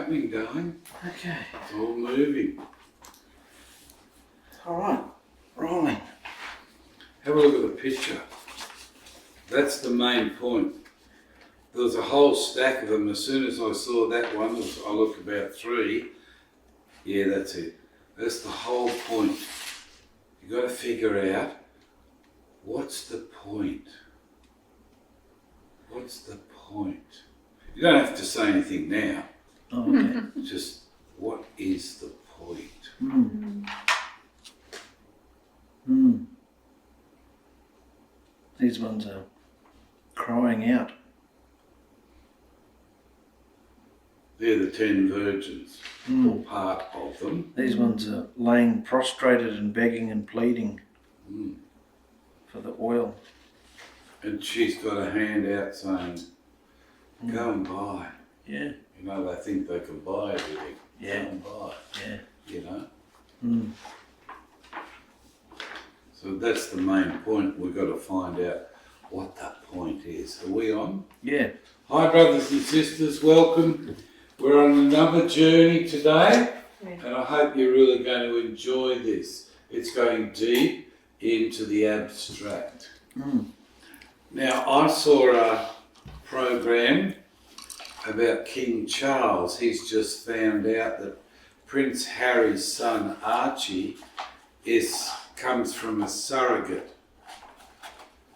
happening, darling. Okay. It's all moving. Alright, rolling. Have a look at the picture. That's the main point. There was a whole stack of them. As soon as I saw that one, I looked about 3. Yeah, that's it. That's the whole point. You've got to figure out, what's the point? What's the point? You don't have to say anything now. Oh, okay. Just, what is the point? These ones are crying out. They're the 10 virgins, or part of them. These ones are laying prostrated and begging and pleading for the oil. And she's got a hand out saying, go and buy. Yeah. You know, they think they can buy everything. Yeah. Go and buy. Yeah. You know? So that's the main point. We've got to find out what that point is. Are we on? Yeah. Hi brothers and sisters, welcome. We're on another journey today, and I hope you're really going to enjoy this. It's going deep into the abstract. Now, I saw a program about King Charles. He's just found out that Prince Harry's son Archie comes from a surrogate.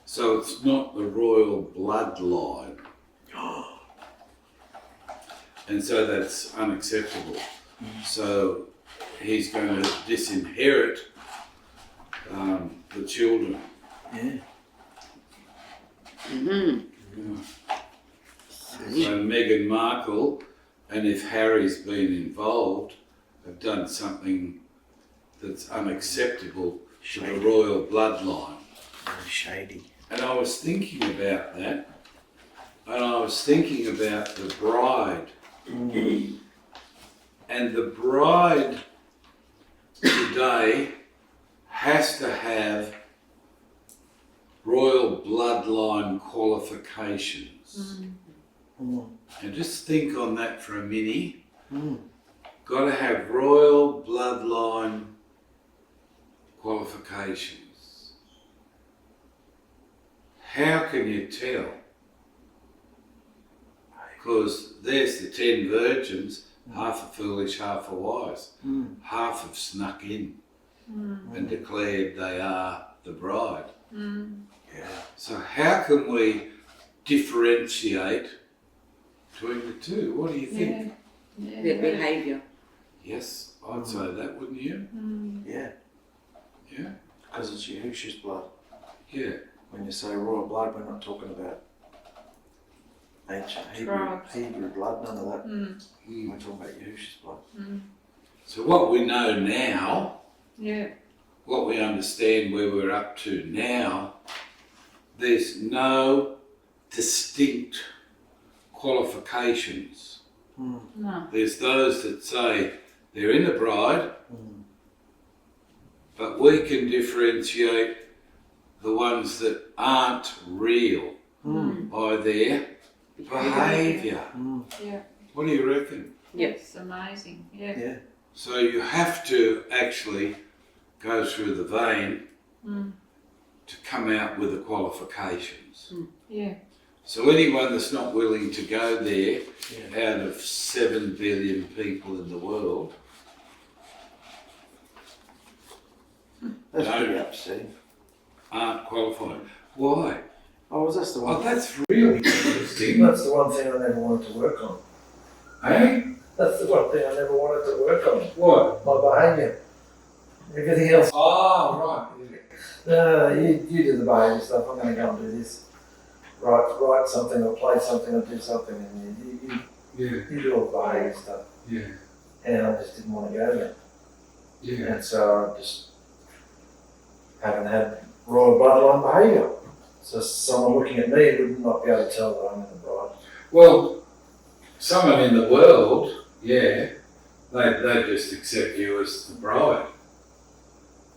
So it's not the royal bloodline. And so that's unacceptable. So he's going to disinherit the children. Yeah. So Meghan Markle, and if Harry's been involved, have done something that's unacceptable to the royal bloodline. Very shady. And I was thinking about that, and I was thinking about the bride. And the bride today has to have royal bloodline qualifications. And just think on that for a minute. Got to have royal bloodline qualifications. How can you tell? Because there's the 10 virgins, half are foolish, half are wise. Half have snuck in and declared they are the bride. Yeah. So how can we differentiate between the two? What do you think? Their behaviour. Yes, I'd say that, wouldn't you? Yeah. Yeah? Because it's Yahusha's blood. Yeah. When you say royal blood, we're not talking about ancient Hebrew blood, none of that. We're talking about Yahusha's blood. So what we know now, Yeah. what we understand where we're up to now, there's no distinct qualifications. No. There's those that say they're in the bride, but we can differentiate the ones that aren't real by their behaviour. Yeah. What do you reckon? It's amazing. Yeah. Yeah. So you have to actually go through the vein to come out with the qualifications. Yeah. So anyone that's not willing to go there, out of 7 billion people in the world, That's No. pretty upsetting. aren't qualified. Why? Oh, that's the one. Oh, that's really interesting. That's the one thing I never wanted to work on. Hey? That's the one thing I never wanted to work on. What? My behaviour. Everything else. Oh, right. No, you do the behaviour stuff. I'm going to go and do this. Write something or play something or do something, and you do all the behaviour stuff. Yeah. And I just didn't want to go there. Yeah. And so I just haven't had royal bloodline behaviour. So someone looking at me would not be able to tell that I'm in the bride. Well, someone in the world, they just accept you as the bride.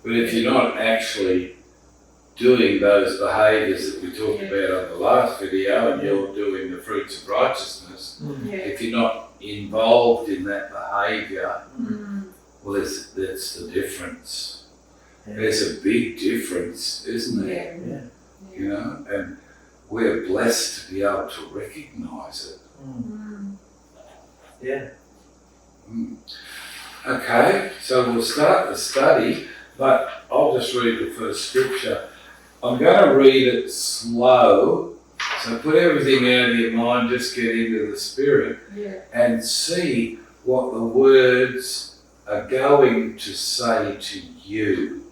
But if you're not actually doing those behaviours that we talked about on the last video, and you're doing the fruits of righteousness, if you're not involved in that behaviour, well, that's the difference. There's a big difference, isn't there? Yeah. You know, and we're blessed to be able to recognise it. Yeah. Okay, so we'll start the study, but I'll just read the first scripture. I'm going to read it slow, so put everything out of your mind, just get into the Spirit and see what the words are going to say to you.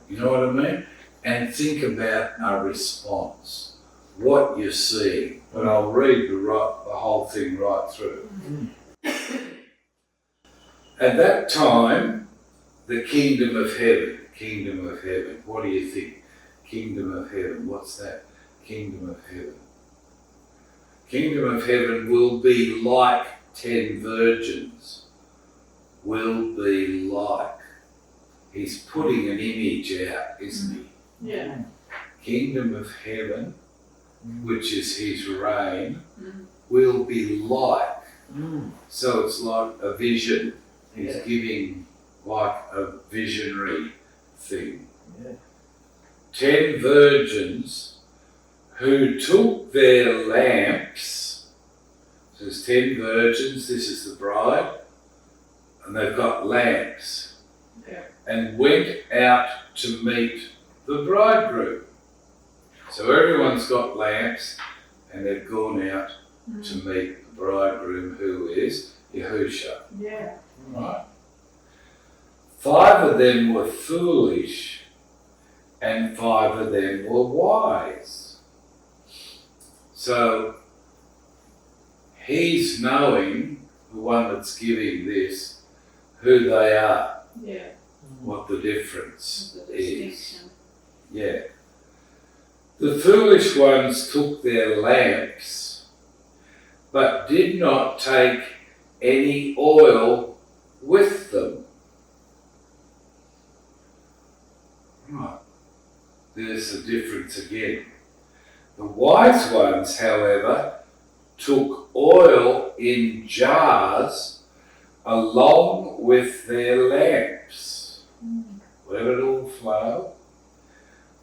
You know what I mean? And think about our response, what you're seeing. But I'll read the whole thing right through. At that time, the kingdom of heaven, what do you think? Kingdom of heaven, what's that? Kingdom of heaven. Kingdom of heaven will be like 10 virgins. Will be like. He's putting an image out, isn't he? Yeah. Kingdom of heaven, which is his reign, will be like. So it's like a vision. He's giving like a visionary thing. 10 virgins who took their lamps. So there's 10 virgins, this is the bride, and they've got lamps. And went out to meet the bridegroom. So everyone's got lamps and they've gone out to meet the bridegroom, who is Yahusha. Yeah. Right? 5 of them were foolish and 5 of them were wise. So he's knowing, the one that's giving this, who they are. Yeah. What the difference The is. distinction. Yeah. The foolish ones took their lamps, but did not take any oil with them. Right. There's the difference again. The wise ones, however, took oil in jars along with their lamps. Let it all flow.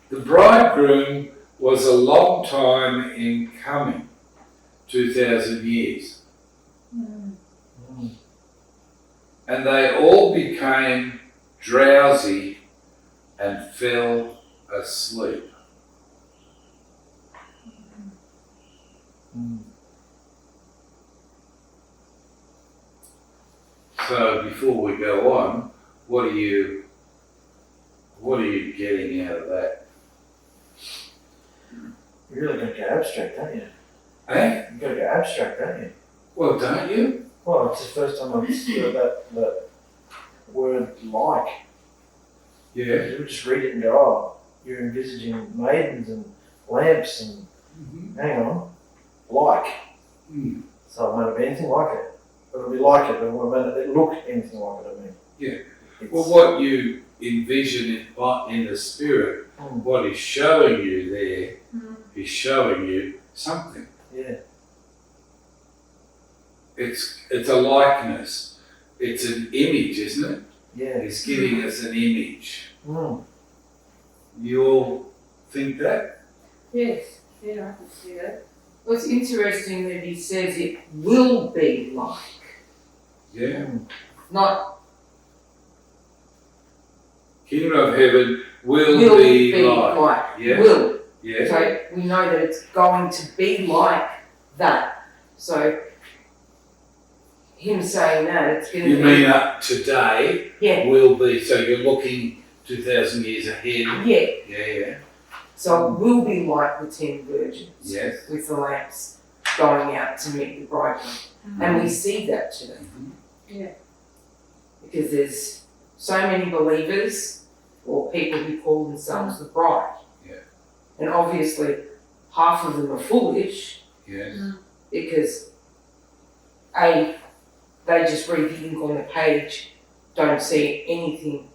The bridegroom was a long time in coming, 2,000 years. And they all became drowsy and fell asleep. So before we go on, what are you getting out of that? You really got to get abstract, don't you? Eh? You got to get abstract, don't you? Well, don't you? Well, it's the first time I've heard that word like. Yeah. You just read it and go, oh, you're envisaging maidens and lamps and hang on, like. So it might be anything like it. It'll be like it, but it won't look anything like it, I mean. Yeah. Well, what you envision in the Spirit, what he's showing you there, he's showing you something. Yeah. It's a likeness. It's an image, isn't it? Yeah. He's giving us an image. You all think that? Yes, yeah, I can see that. Well, it's interesting that he says it will be like, Yeah. not Kingdom of heaven will be like. Yeah. will. Yeah. So we know that it's going to be like that. So him saying that, it's going to You be... mean up today Yeah, will be, so you're looking 2,000 years ahead? yeah. Yeah. So it will be like the 10 virgins Yes. with the lamps going out to meet the bridegroom. And we see that today. Yeah. Because there's so many believers or people who call themselves the bride. Yeah. And obviously half of them are foolish Yes. because A, they just read the ink on the page, don't see anything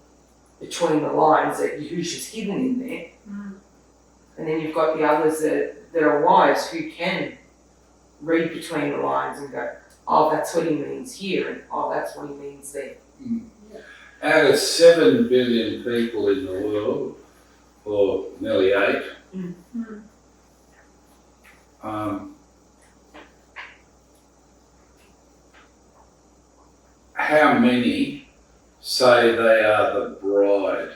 between the lines that Yahusha's hidden in there. And then you've got the others that are wise who can read between the lines and go, oh, that's what he means here, and oh, that's what he means there. Out of 7 billion people in the world, or nearly 8, how many say they are the bride?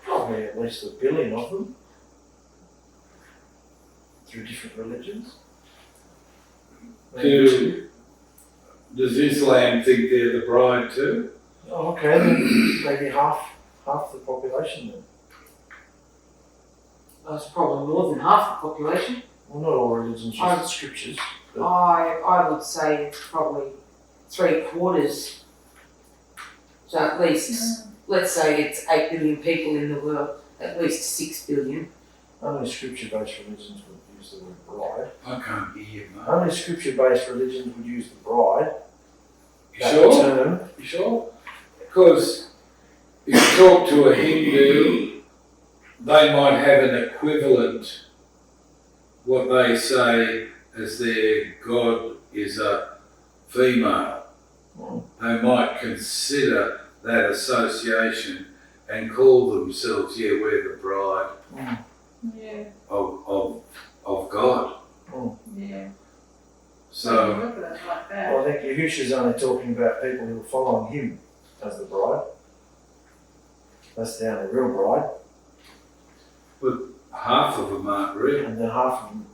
Probably at least 1 billion of them. Through different religions. Does Islam think they're the bride too? Oh, okay, then maybe half the population then. That's probably more than half the population. Well, not all religions, just scriptures. I would say it's probably 3/4. So at least, let's say it's 8 billion people in the world, at least 6 billion. Only scripture-based religions would use the word bride. I can't hear you, mate. Only scripture-based religions would use the bride. You that sure? term. You sure? Because if you talk to a Hindu, they might have an equivalent, what they say as their God is a female. They might consider that association and call themselves, we're the bride of God. Yeah. So, Look at it like that. Well, I think Yahusha's only talking about people who are following him as the bride. That's the only real bride. but half of them aren't real. And then half of them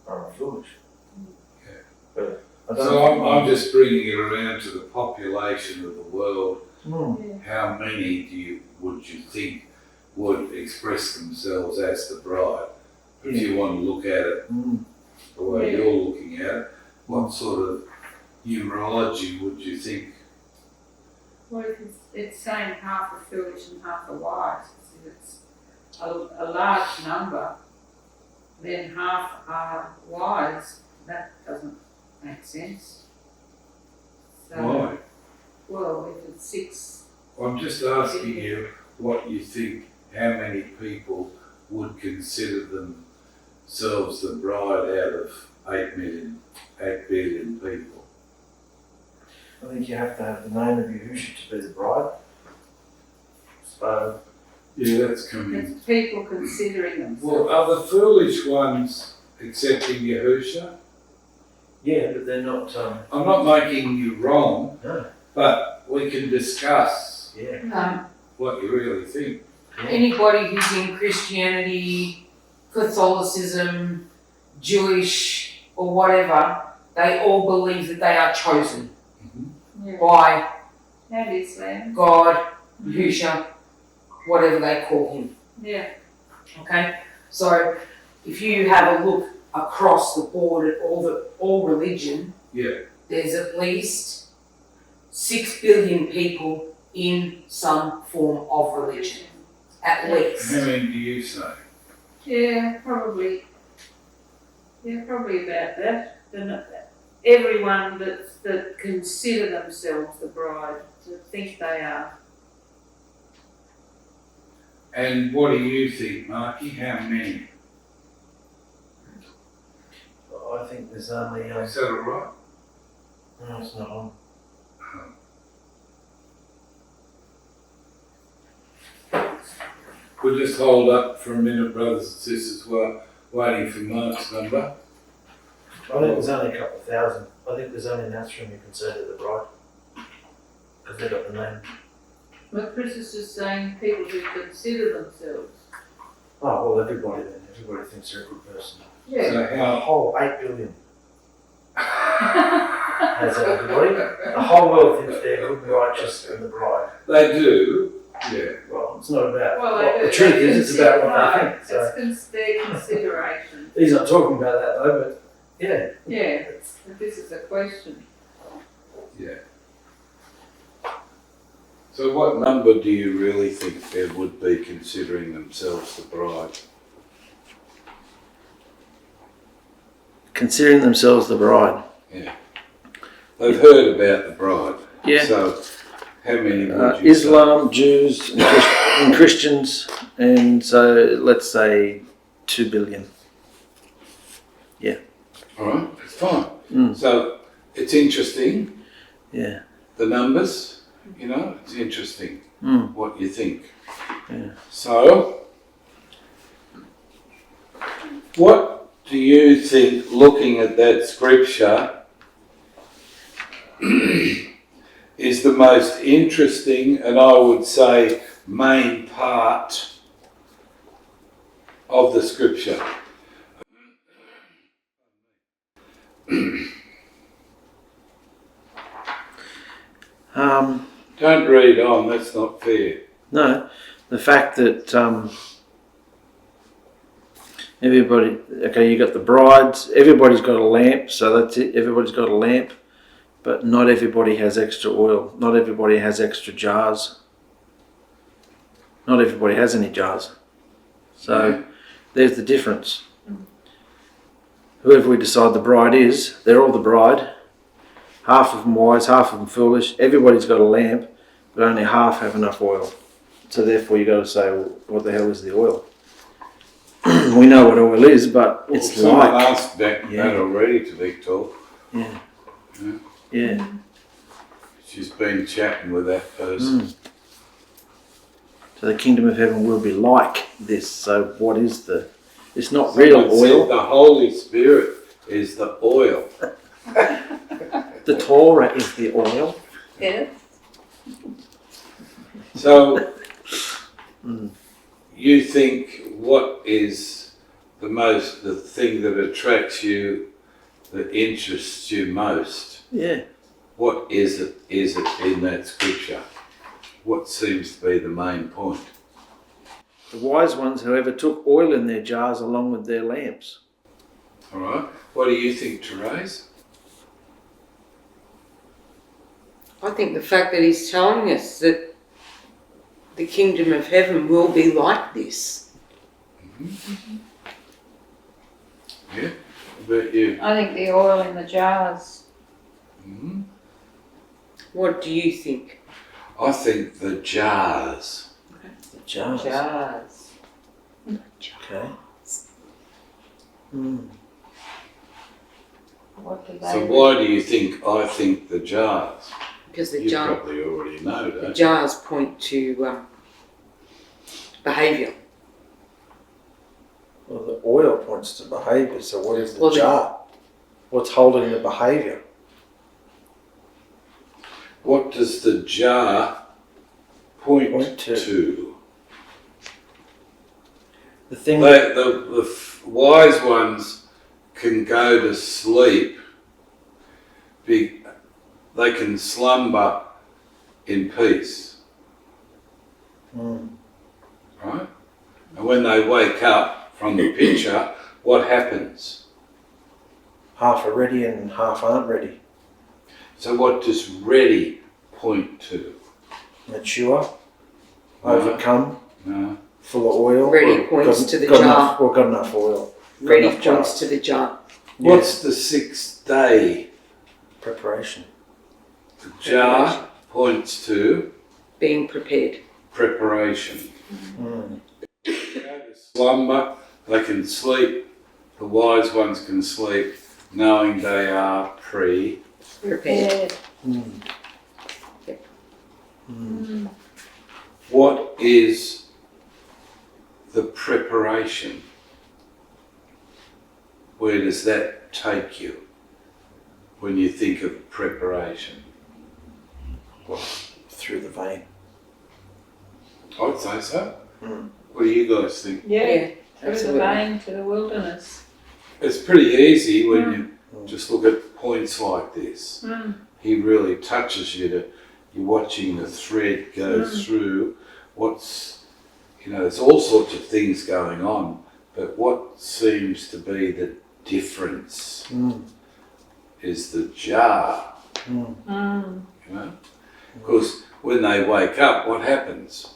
are foolish. Yeah. But I don't So I'm just bringing it around to the population of the world. How many would you think would express themselves as the bride? If you want to look at it the way you're looking at it, what sort of numerology would you think? Well, if it's saying half are foolish and half are wise, if it's a large number, then half are wise. That doesn't make sense. So, Why? well, if it's 6, I'm just asking you what you think, how many people would consider themselves the bride out of 8 billion people. I think you have to have the name of Yahusha to be the bride. So, Yeah, that's coming. it's people considering themselves. Well, are the foolish ones accepting Yahusha? yeah, but they're not, I'm not making you wrong, no, but we can discuss yeah. what you really think. Anybody who's in Christianity, Catholicism, Jewish, or whatever, they all believe that they are chosen Yeah. by And Islam. God, Yahusha, whatever they call him. Yeah. Okay? So if you have a look across the board at all religion, there's at least 6 billion people in some form of religion. At least. How many do you say? Yeah, probably. Yeah, probably about that. Everyone that consider themselves the bride, to think they are. And what do you think, Marky? How many? I think there's only, Is that all right? no, it's not on. We'll just hold up for a minute, brothers and sisters, while waiting for Mark's number. I think there's only a couple of thousand. I think there's only Nazarene who can say they're the bride. Because they got the name. But Chris is just saying people who consider themselves. Oh, well, everybody then. Everybody thinks they're a good person. Yeah. So The how? whole 8 billion has everybody. The whole world thinks they're good and righteous and the bride. They do. Yeah. Well, it's not about Well, what they the do. truth They is, it's about what they think. So It's their consideration. he's not talking about that though, but yeah. Yeah, this is a question. Yeah. So what number do you really think there would be considering themselves the bride? Considering themselves the bride. Yeah. They've heard about the bride. Yeah. So how many would you Islam, Jews, and Christians, and so let's say 2 billion. Yeah. All right, it's fine. Mm. So it's interesting. Yeah. The numbers, you know, it's interesting what you think. Yeah. So, what do you think, looking at that scripture, is the most interesting and I would say main part of the scripture? Don't read on, that's not fair. No, the fact that everybody, okay, you got the brides, everybody's got a lamp, so that's it, everybody's got a lamp, but not everybody has extra oil, not everybody has extra jars, not everybody has any jars. So there's the difference. Whoever we decide the bride is, they're all the bride. Half of them wise, half of them foolish. Everybody's got a lamp, but only half have enough oil. So therefore you got to say, well, what the hell is the oil? We know what oil is, but Well, it's someone like... asked that already to Victor. Yeah. Yeah. Yeah. She's been chatting with that person. So the kingdom of heaven will be like this. So what is the... It's not Someone real oil. said the Holy Spirit is the oil. The Torah is the oil. Yeah. So, you think what is the thing that attracts you, that interests you most? Yeah. What is it in that scripture? What seems to be the main point? The wise ones, however, took oil in their jars along with their lamps. All right. What do you think, Therese? I think the fact that he's telling us that the kingdom of heaven will be like this. Yeah. What about you? I think the oil in the jars. What do you think? I think the jars. The jars. Jars. Okay. What do they So why do you think I think the jars? Because the You jar, probably already know, the don't you? jars point to behaviour. Well, the oil points to behaviour, so what is the Well, jar? What's holding the behaviour? What does the jar point Point to. to? The thing that... The wise ones can go to sleep. They can slumber in peace, right? And when they wake up from the picture, what happens? Half are ready and half aren't ready. So what does ready point to? Mature, overcome, No. full of oil. Ready or points got- to the got jar. enough- or got enough oil. Got Ready enough points jars. to the jar. What's the sixth day? Preparation. The jar points to Being prepared. preparation. Mm. They go to slumber, they can sleep, the wise ones can sleep, knowing they are Prepared. Mm. What is the preparation? Where does that take you when you think of preparation? Through the vein. I'd say so. Mm. What do you guys think? Yeah, through absolutely. the vein to the wilderness. It's pretty easy when you just look at points like this. He really touches you to, you're watching the thread go through what's, there's all sorts of things going on, but what seems to be the difference is the jar, Because when they wake up, what happens?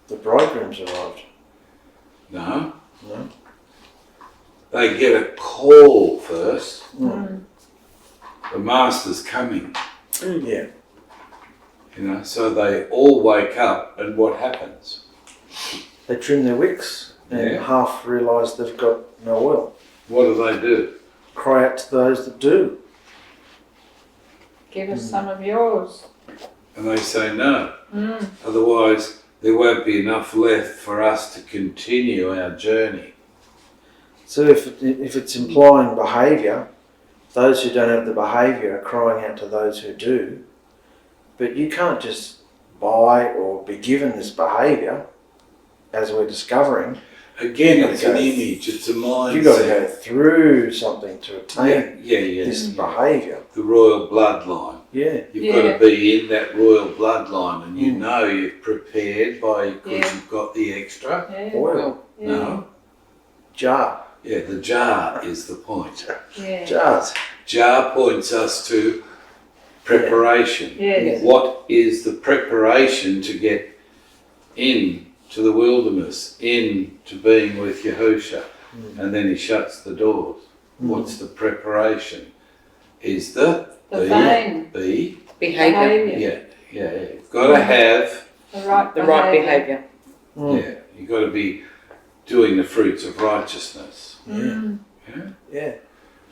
The bridegroom's arrived. No. No. They get a call first. Mm. The master's coming. Yeah. So they all wake up, and what happens? They trim their wicks and Yeah. half realise they've got no oil. What do? Cry out to those that do. Give us some of yours. And they say no. Otherwise, there won't be enough left for us to continue our journey. So if it's implying behaviour, those who don't have the behaviour are crying out to those who do. But you can't just buy or be given this behaviour, as we're discovering. Again, it's an image, it's a mindset. You've got to go through something to attain this behaviour. The royal bloodline. Yeah. You've got to be in that royal bloodline, and you know you've prepared because you've got the extra oil. No. Jar. Yeah, the jar is the point. Jars. Jar points us to preparation. What is the preparation to get in to the wilderness, in to being with Yahusha? And then he shuts the doors. What's the preparation? Is the vein. Behaviour. Yeah. You've got to have the right behaviour. Yeah, you've got to be doing the fruits of righteousness. Yeah.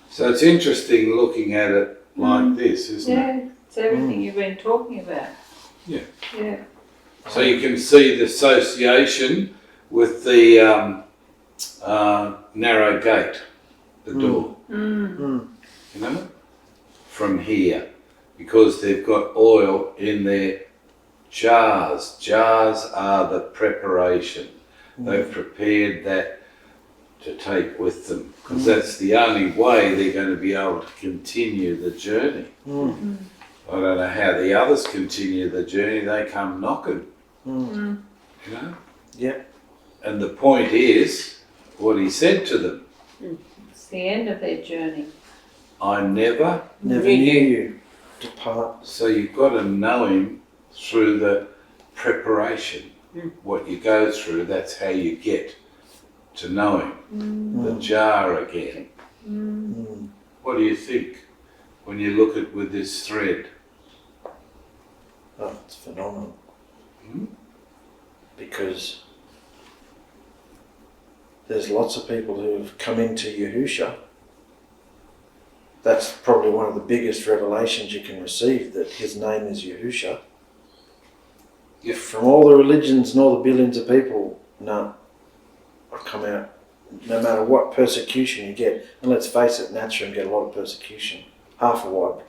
So it's interesting looking at it like this, isn't it? It's everything you've been talking about. Yeah. Yeah. So you can see the association with the narrow gate, the door. You know, from here, because they've got oil in their jars. Jars are the preparation. They've prepared that to take with them, because that's the only way they're going to be able to continue the journey. I don't know how the others continue the journey. They come knocking. You know? Yeah. And the point is what he said to them. It's the end of their journey. I never knew you. Depart. So you've got to know him through the preparation. What you go through, that's how you get to know him. The jar again. What do you think when you look at with this thread? Oh, it's phenomenal. Because there's lots of people who've come into Yahusha. That's probably one of the biggest revelations you can receive, that his name is Yahusha. From all the religions and all the billions of people, I've come out, no matter what persecution you get, and let's face it, Natural get a lot of persecution. Half of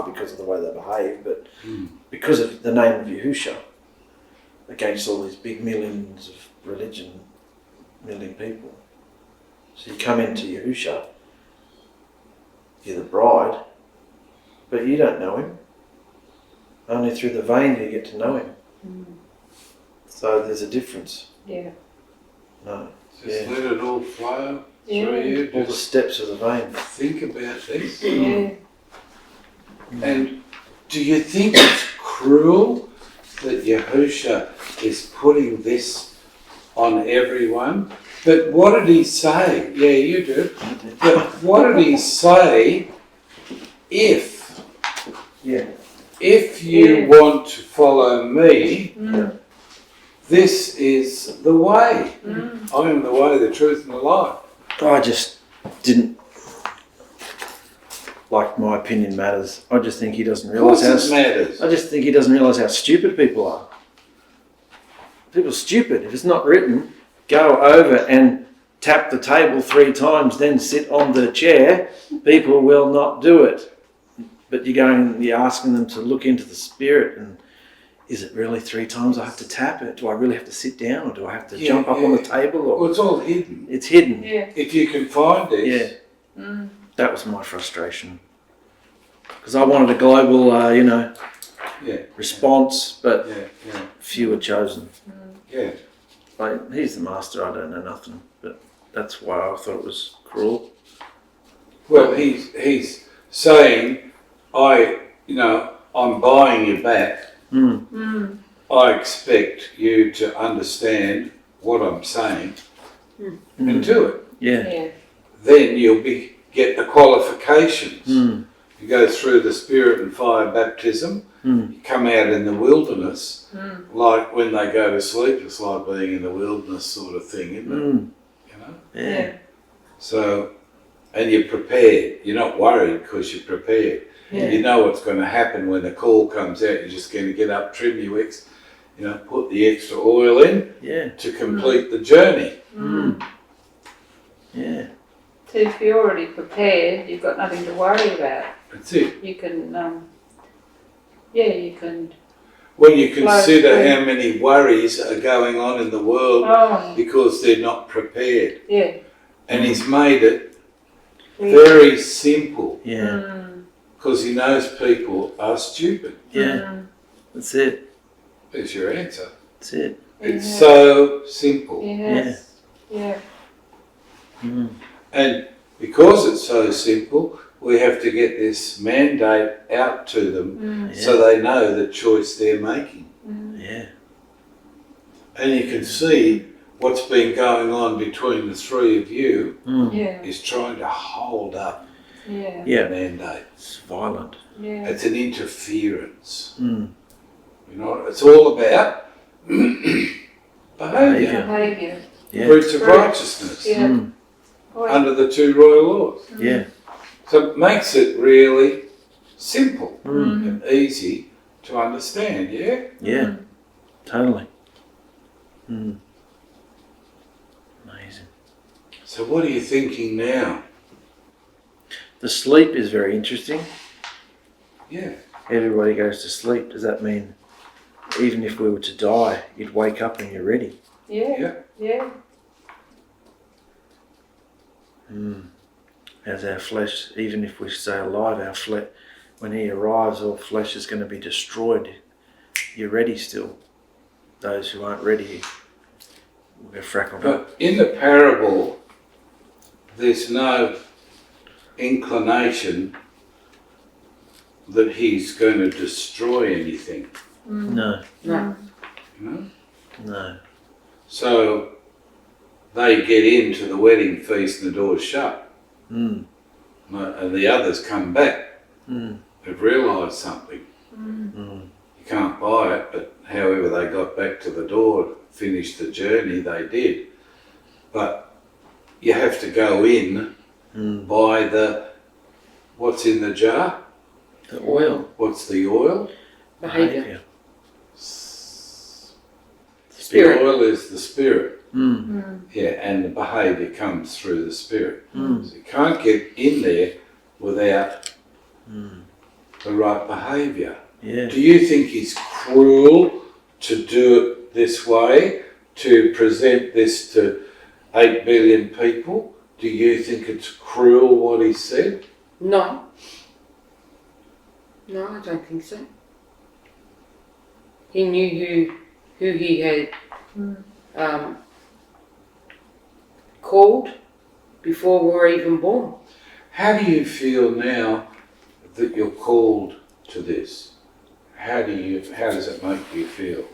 it because of the way they behave, but because of the name of Yahusha, against all these big millions of religion, million people. So you come into Yahusha, you're the bride, but you don't know him. Only through the vein do you get to know him. So there's a difference. Yeah. No. Just let it all flow through you. All the steps of the vein. Think about this. Yeah. And do you think it's cruel that Yahusha is putting this on everyone? But what did he say? Yeah, you do. But what did he say? If you want to follow me, this is the way. I am the way, the truth, and the life. I just didn't, like, my opinion matters. I just think he doesn't realise how matters. I just think he doesn't realise how stupid people are. People are stupid. If it's not written, go over and tap the table 3 times, then sit on the chair. People will not do it. But you're asking them to look into the spirit, and is it really 3 times I have to tap it? Do I really have to sit down, or do I have to jump up on the table? Or well, it's all hidden. It's hidden. Yeah. If you can find it. Yeah. That was my frustration. Because I wanted a global, response, but few were chosen. Yeah. Like, he's the master, I don't know nothing. But that's why I thought it was cruel. Well, he's saying, I'm buying you back. I expect you to understand what I'm saying and do it. Yeah. Then you'll get the qualifications. You go through the spirit and fire baptism. You come out in the wilderness, like when they go to sleep. It's like being in the wilderness, sort of thing, isn't it? Yeah. So and you're prepared. You're not worried because you're prepared. Yeah. You know what's going to happen when the call comes out. You're just going to get up, trim your wicks, put the extra oil in to complete the journey. Yeah. So if you're already prepared, you've got nothing to worry about. That's it. You can, you can. When you consider through. how many worries are going on in the world Oh, because they're not prepared. yeah. And he's made it very simple Yeah. because he knows people are stupid. Yeah. That's it. There's your answer. That's it. It's so simple. Yes. Yeah. Mm. And because it's so simple, we have to get this mandate out to them so they know the choice they're making. Yeah. And you can see what's been going on between the three of you Yeah. is trying to hold up Yeah. the Yeah. mandate. It's violent. Yeah. It's an interference. Mm. You know what it's all about? Behaviour. Behaviour. Yeah. Fruits of Fruit. righteousness. Yeah. Mm. Under the two royal laws. Yeah. So it makes it really simple Mm. and easy to understand, yeah? Yeah. Totally. Mm. Amazing. So what are you thinking now? The sleep is very interesting. Yeah. Everybody goes to sleep. Does that mean even if we were to die, you'd wake up and you're ready? Yeah. Yeah. Yeah. Mm. As our flesh, even if we stay alive, our flesh, when he arrives, all flesh is going to be destroyed. You're ready still. Those who aren't ready will get frackled up. But in the parable, there's no inclination that he's going to destroy anything, No, No. you know? no. So they get into the wedding feast and the door's shut. Mm. And the others come back. Mm. They've realised something. Mm. You can't buy it, but however they got back to the door, finished the journey, they did. But you have to go in, Mm. buy what's in the jar? The oil. What's the oil? Behaviour. The oil is the spirit. Mm. Yeah, and the behaviour comes through the spirit. Mm. So you can't get in there without Mm. the right behaviour. Yeah. Do you think it's cruel to do it this way, to present this to 8 billion people? Do you think it's cruel what he said? No. No, I don't think so. He knew who he had called before we were even born. How do you feel now that you're called to this? How does it make you feel?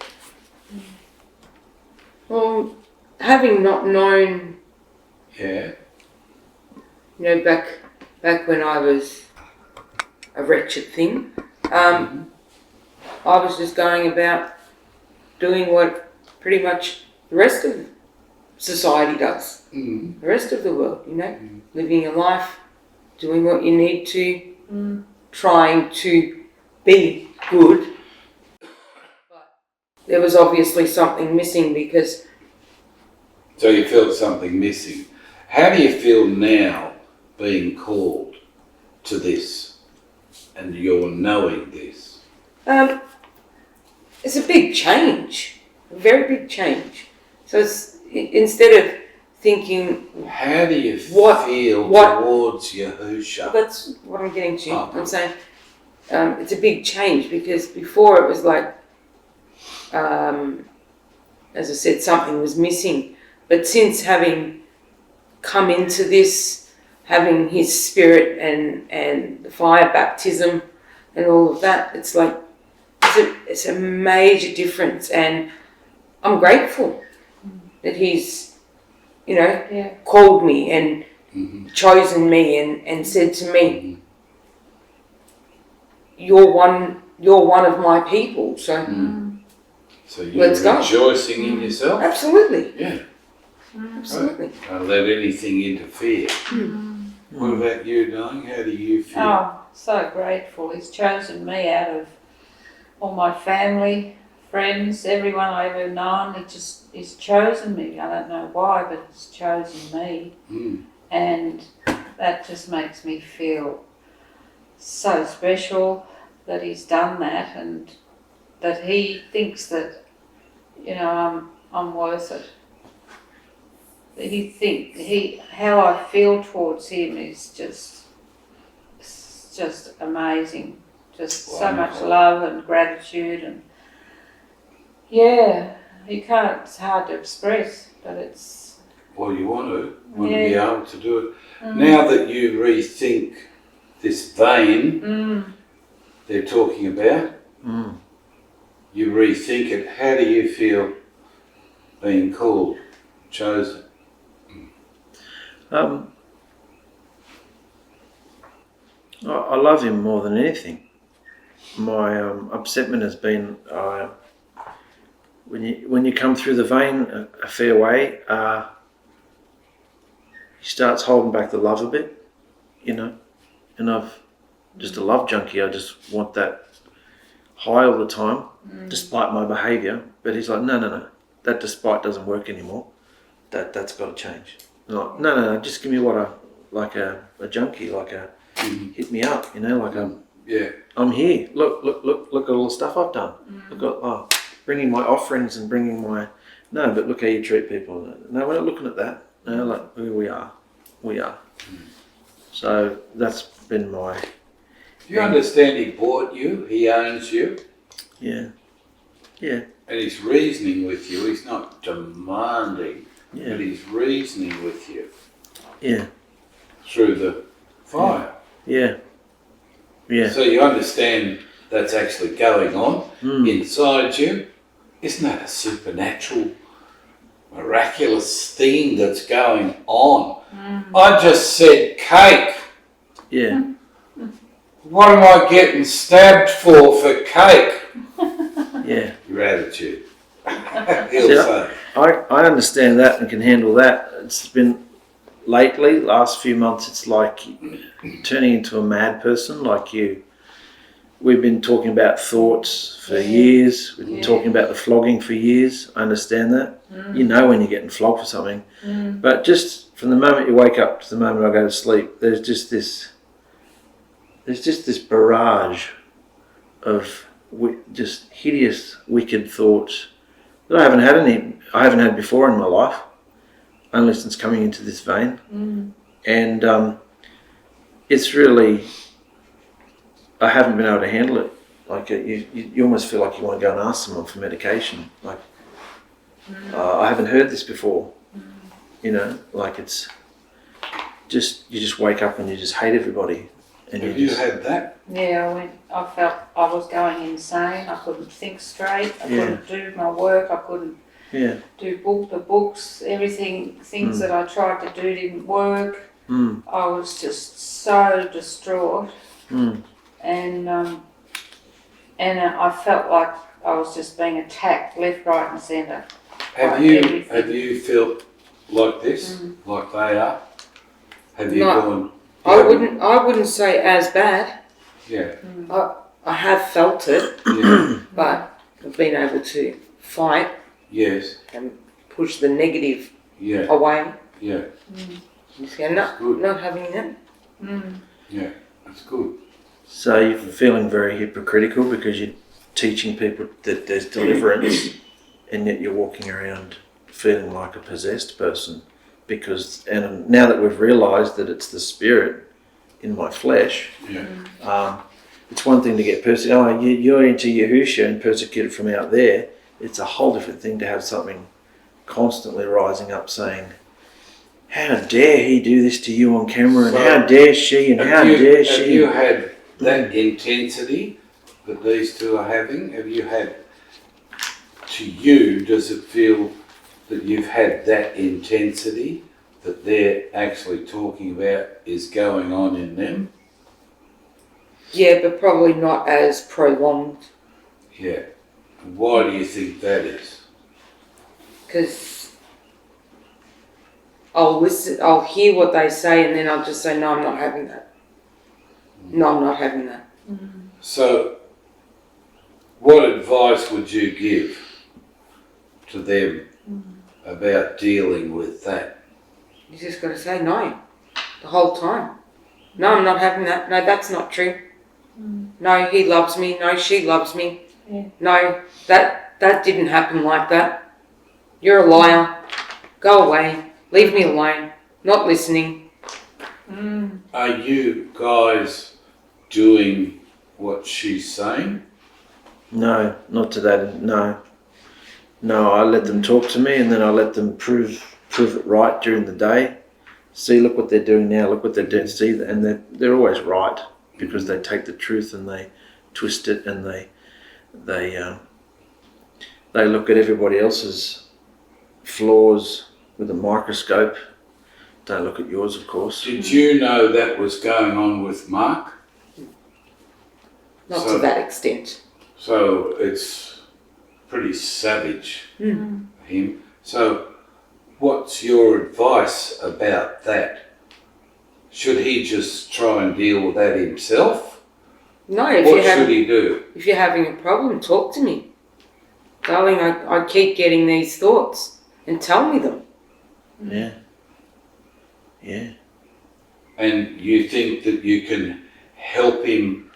Well, having not known, Yeah. back when I was a wretched thing, I was just going about doing what pretty much the rest of society does. Mm. The rest of the world, living your life, doing what you need to, trying to be good. But there was obviously something missing because So you felt something missing. How do you feel now being called to this and you're knowing this? it's a big change, a very big change. So it's instead of thinking, How do you What- feel what- towards Yahusha? that's what I'm getting to. Oh. I'm saying it's a big change because before it was like, as I said, something was missing. But since having come into this, having his spirit and the fire baptism and all of that, it's like, it's a major difference. And I'm grateful that he's, called me and chosen me and said to me, you're one of my people. So So you're Let's go. rejoicing in yourself? absolutely, Yeah. absolutely. Don't let anything interfere. What about you, darling? How do you feel? Oh, so grateful. He's chosen me out of all my family, friends, everyone I've ever known. He's chosen me. I don't know why, but he's chosen me. And that just makes me feel so special that he's done that, and that he thinks that, I'm worth it. How I feel towards him is just amazing. Just so much love and gratitude, and it's hard to express, but it's. Well, you want to be able to do it. Now that you rethink this vein they're talking about, you rethink it. How do you feel being called, chosen? I love him more than anything. My upsetment has been when you come through the vein a fair way, he starts holding back the love a bit, and I've just a love junkie. I just want that high all the time, despite my behaviour. But he's like, no, that despite doesn't work anymore. That's got to change. I'm like, no, just give me like a junkie, like a hit me up, I'm here. Look at all the stuff I've done. Look at bringing my offerings and bringing my but look how you treat people. No, we're not looking at that. No, like who we are. So that's been my. Do you understand he bought you? He owns you. Yeah. And he's reasoning with you. He's not demanding, but he's reasoning with you. Yeah. Through the fire. Yeah. So you understand that's actually going on inside you. Isn't that a supernatural, miraculous thing that's going on? I just said cake. Yeah. What am I getting stabbed for cake? Yeah. Your attitude. He'll say. I understand that and can handle that. It's been lately, last few months, it's like turning into a mad person. Like we've been talking about thoughts for years. We've been talking about the flogging for years. I understand that. You know when you're getting flogged for something. But just from the moment you wake up to the moment I go to sleep, there's just this barrage of just hideous, wicked thoughts that I haven't had before in my life, only since coming into this vein. And it's really, I haven't been able to handle it. Like you almost feel like you want to go and ask someone for medication. Like I haven't heard this before. Like it's just, you just wake up and you just hate everybody. And Have you had that? Yeah, I felt I was going insane. I couldn't think straight. I couldn't do my work. I couldn't do the books, everything. Things that I tried to do didn't work. I was just so distraught, and I felt like I was just being attacked left, right, and centre. Have you felt like this, like they are? Have you gone? I wouldn't say as bad. Yeah. I have felt it, but I've been able to fight. Yes. And push the negative away. Yeah. And not having it. Yeah, that's good. So you're feeling very hypocritical because you're teaching people that there's deliverance, and yet you're walking around feeling like a possessed person. And now that we've realised that it's the spirit in my flesh, it's one thing to get persecuted. Oh, you're into Yahusha and persecuted from out there. It's a whole different thing to have something constantly rising up saying, how dare he do this to you on camera, and how dare she, and how dare she. Have you had that intensity that these two are having? Have you had, to you, does it feel that you've had that intensity that they're actually talking about is going on in them? Yeah, but probably not as prolonged. Yeah. Why do you think that is? Because I'll listen, I'll hear what they say, and then I'll just say, no, I'm not having that. No, I'm not having that. So, what advice would you give to them about dealing with that? You just got to say no the whole time. No, I'm not having that. No, that's not true. No, he loves me. No, she loves me. Yeah. No, that didn't happen like that. You're a liar. Go away. Leave me alone. Not listening. Are you guys doing what she's saying? No, not to that. No, I let them talk to me, and then I let them prove it right during the day. See, look what they're doing now. Look what they're doing. See, and they're always right because they take the truth and they twist it, and they look at everybody else's flaws with a microscope. Don't look at yours, of course. Did you know that was going on with Mark? Not to that extent. So it's pretty savage, him. So what's your advice about that? Should he just try and deal with that himself? No, What should he do? if you're having a problem, talk to me. Darling, I keep getting these thoughts, and tell me them. Yeah. And you think that you can help him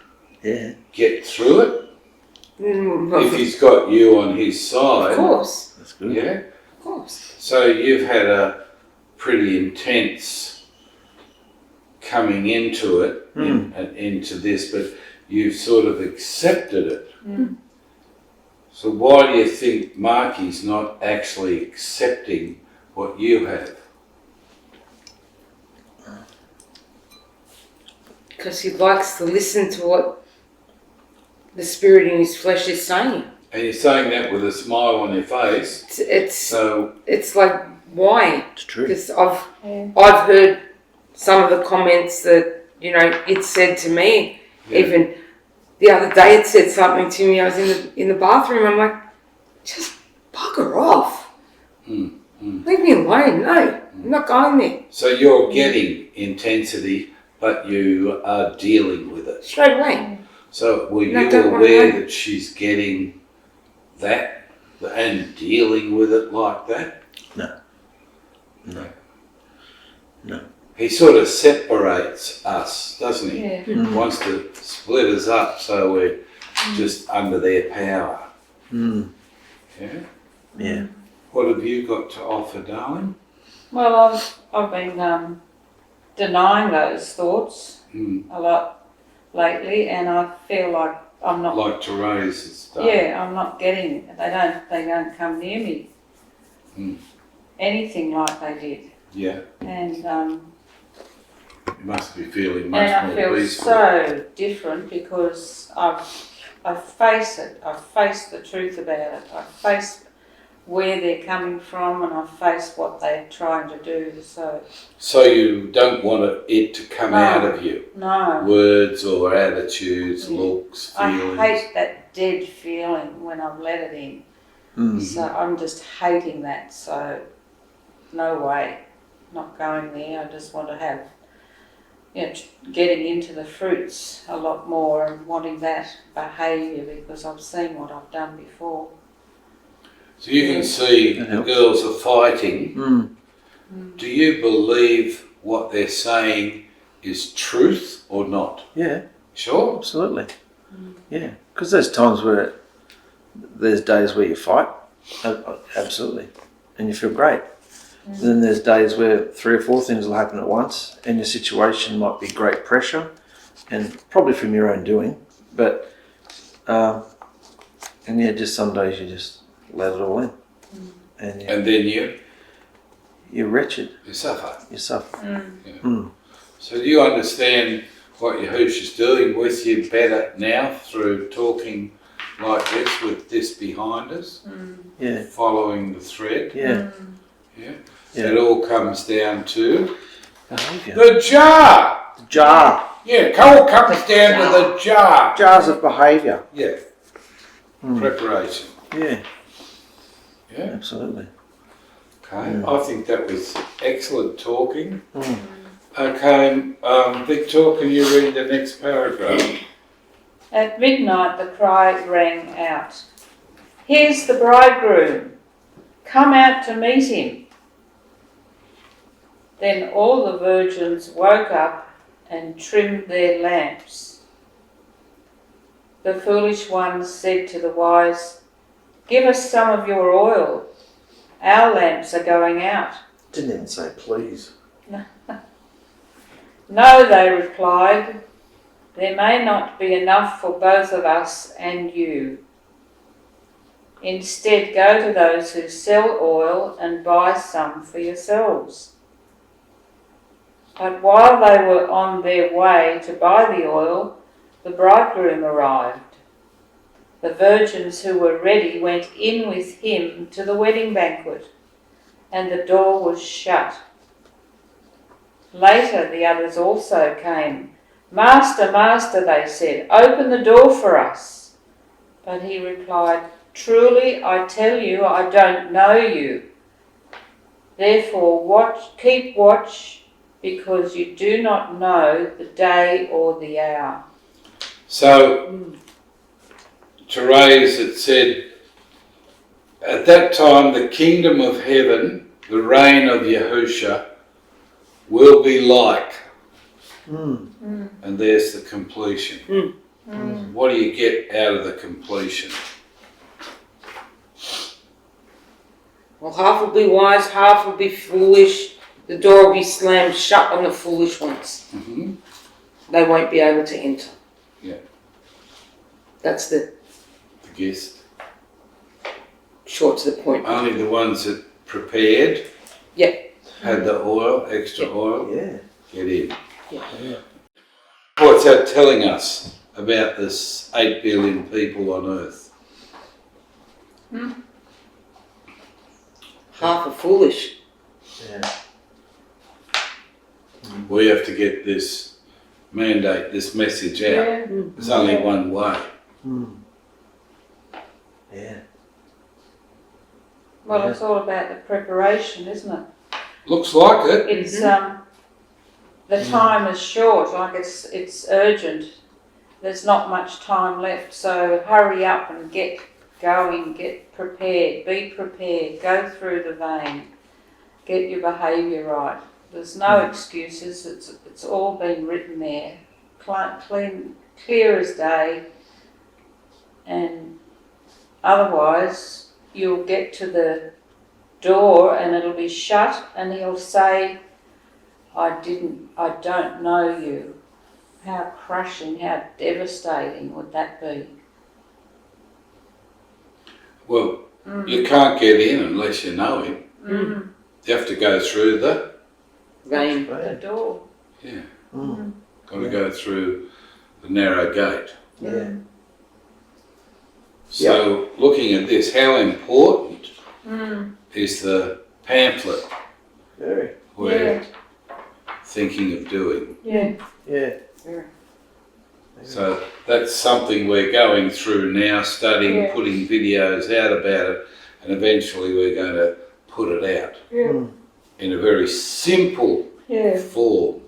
get through it? If he's got you on his side. Of course. That's good. Yeah? Of course. So you've had a pretty intense coming into it, and into this, but you've sort of accepted it. So why do you think Marky's not actually accepting what you have? Because he likes to listen to what the spirit in his flesh is saying. And you're saying that with a smile on your face. It's like, why? It's true. Because I've heard some of the comments that, it said to me. Even the other day it said something to me. I was in the bathroom. I'm like, just bugger off. Leave me alone. No, I'm not going there. So you're getting intensity, but you are dealing with it. Straight away. So were No, you don't aware worry. that she's getting that and dealing with it like that? No. He sort of separates us, doesn't he? Yeah. Wants to split us up so we're just under their power. Yeah? What have you got to offer, darling? Well, I've been denying those thoughts a lot lately, and I feel like I'm not. Like Therese and stuff. Yeah, I'm not getting. They don't come near me. Anything like they did. Yeah. And You must be feeling and much I more feel peaceful. so different because I face it. I face the truth about it. I face where they're coming from, and I face what they're trying to do. So you don't want it to come out of you? No. Words or attitudes, looks, feelings? I hate that dead feeling when I've let it in. So I'm just hating that. So no way, not going there. I just want to have, getting into the fruits a lot more and wanting that behaviour because I've seen what I've done before. So you can see the girls are fighting. Do you believe what they're saying is truth or not? Yeah. Sure? Absolutely. Yeah. Because there's times where there's days where you fight. Absolutely. And you feel great. Then there's days where 3 or 4 things will happen at once, and your situation might be great pressure, and probably from your own doing. But just some days you just let it all in, and then you're wretched. you suffer. You suffer. So do you understand what Yahusha's doing with you better now through talking like this with this behind us? Yeah. Following the thread? Yeah. Yeah. Yeah. It all comes down to Behaviour. the jar. The jar. Yeah, it all comes down to the jar. Jars of behaviour. Yeah. Preparation. Yeah. Yeah. Absolutely. Okay, I think that was excellent talking. Mm. Okay, Victor, can you read the next paragraph? At midnight the cry rang out, "Here's the bridegroom! Come out to meet him!" Then all the virgins woke up and trimmed their lamps. The foolish ones said to the wise, "Give us some of your oil. Our lamps are going out." Didn't even say please. "No," they replied, "there may not be enough for both of us and you. Instead, go to those who sell oil and buy some for yourselves." But while they were on their way to buy the oil, the bridegroom arrived. The virgins who were ready went in with him to the wedding banquet, and the door was shut. Later the others also came. "Master, Master," they said, "open the door for us." But he replied, "Truly I tell you, I don't know you. Therefore keep watch, because you do not know the day or the hour." So, Therese, it said, at that time the kingdom of heaven, the reign of Yahusha, will be like, and there's the completion. What do you get out of the completion? Well, half will be wise, half will be foolish. The door will be slammed shut on the foolish ones. Mm-hmm. They won't be able to enter. Yeah. That's the Guest. short to the point. Only the ones that prepared, had the oil, extra oil, get in. Yeah. What's that telling us about this 8 billion people on earth? Half are foolish. Yeah. We have to get this mandate, this message out. Yeah. There's only one way. Yeah. Well, it's all about the preparation, isn't it? Looks like it. It's the time is short, like it's urgent. There's not much time left, so hurry up and get going, get prepared, be prepared, go through the vein, get your behaviour right. There's no excuses, it's all been written there, clear as day, and otherwise you'll get to the door and it'll be shut and he'll say, I don't know you. How crushing, how devastating would that be? Well, you can't get in unless you know him. You have to go through the Vein. The door. Yeah. Got to go through the narrow gate. Yeah. So looking at this, how important is the pamphlet Very. we're thinking of doing? Yeah. Yeah. So that's something we're going through now, studying, Yeah. putting videos out about it, and eventually we're going to put it out in a very simple form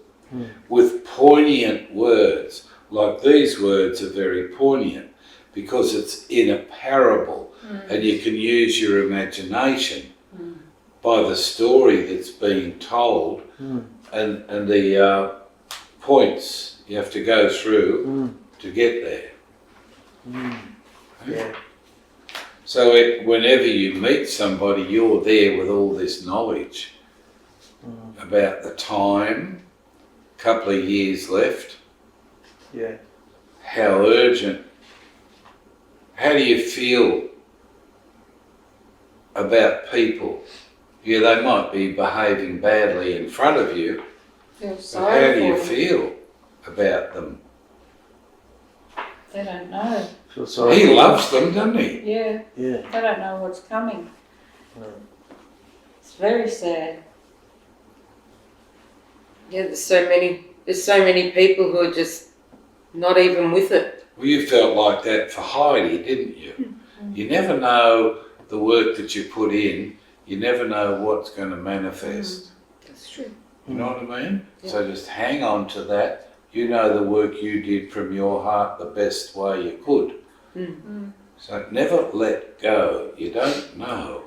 with poignant words. Like these words are very poignant because it's in a parable and you can use your imagination by the story that's being told and the points you have to go through to get there. Yeah. So whenever you meet somebody, you're there with all this knowledge about the time, couple of years left, Yeah. how urgent. How do you feel about people? Yeah, they might be behaving badly in front of you, Feel but sorry how do you for them. feel about them? They don't know. Feel sorry. He loves them, doesn't he? Yeah. Yeah. They don't know what's coming. No. It's very sad. Yeah, there's so many people who are just not even with it. Well, you felt like that for Heidi, didn't you? You never know the work that you put in you never know what's going to manifest. That's true. You know what I mean? Yeah. So just hang on to that. You know the work you did from your heart the best way you could. So never let go. You don't know.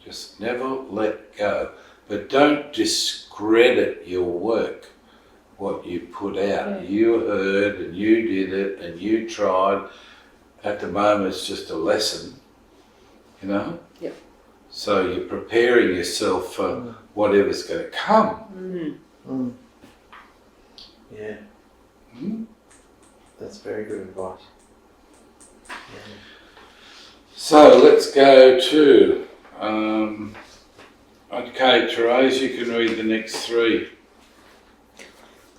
Just never let go. But don't discredit your work, what you put out. You heard and you did it and you tried. At the moment it's just a lesson, you know? Yep. So you're preparing yourself for whatever's going to come. Yeah. That's very good advice. Yeah. So let's go to, okay, Therese, you can read the next 3.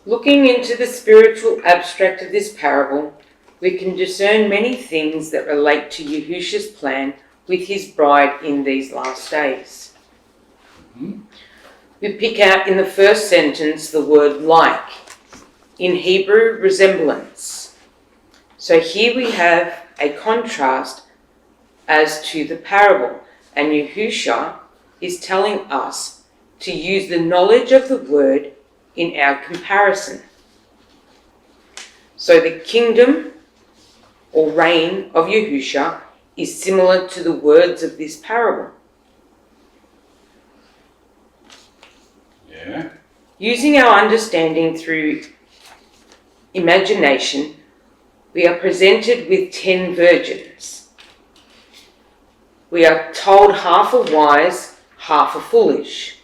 Looking into the spiritual abstract of this parable, we can discern many things that relate to Yahusha's plan with his bride in these last days. We pick out in the first sentence the word like, in Hebrew resemblance. So here we have a contrast as to the parable, and Yahusha is telling us to use the knowledge of the word in our comparison. So the kingdom or reign of Yahusha is similar to the words of this parable. Yeah. Using our understanding through imagination, we are presented with 10 virgins. We are told half are wise, half are foolish.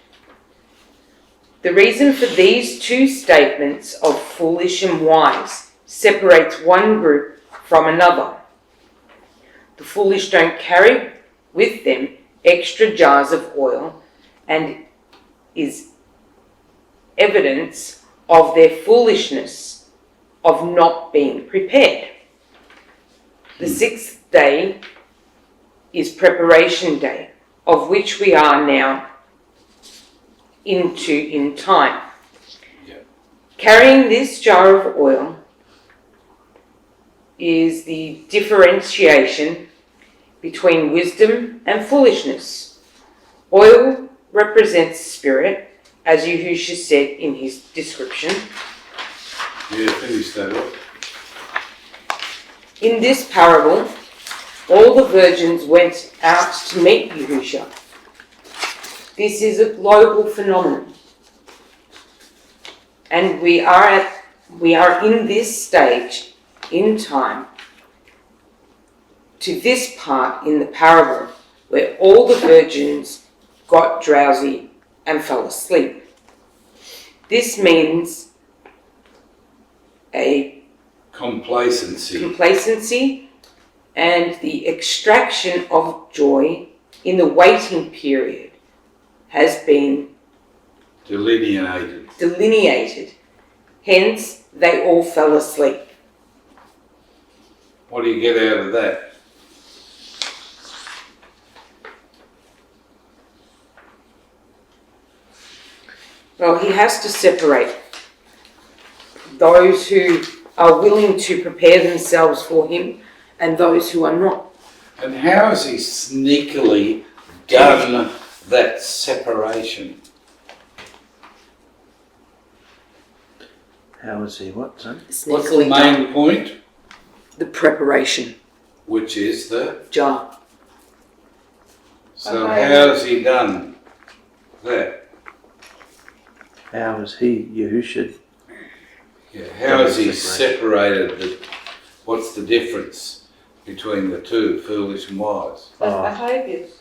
The reason for these 2 statements of foolish and wise separates one group from another. The foolish don't carry with them extra jars of oil and is evidence of their foolishness of not being prepared. The 6th day is preparation day, of which we are now into in time. Yep. Carrying this jar of oil is the differentiation between wisdom and foolishness. Oil represents spirit, as Yahusha said in his description. Yeah, finish that off. In this parable, all the virgins went out to meet Yahusha. This is a global phenomenon. And we are in this stage in time to this part in the parable where all the virgins got drowsy and fell asleep. This means a complacency and the extraction of joy in the waiting period has been delineated. Hence, they all fell asleep. What do you get out of that? Well, he has to separate those who are willing to prepare themselves for him and those who are not. And how has he sneakily done that separation? How is he? What, son? What's the Sneakily main done. point? The preparation Which is the... jar. So Okay. how has he done that? How is he, Yahusha? Yeah, how has he separated the... What's the difference between the two, foolish and wise? The behaviours.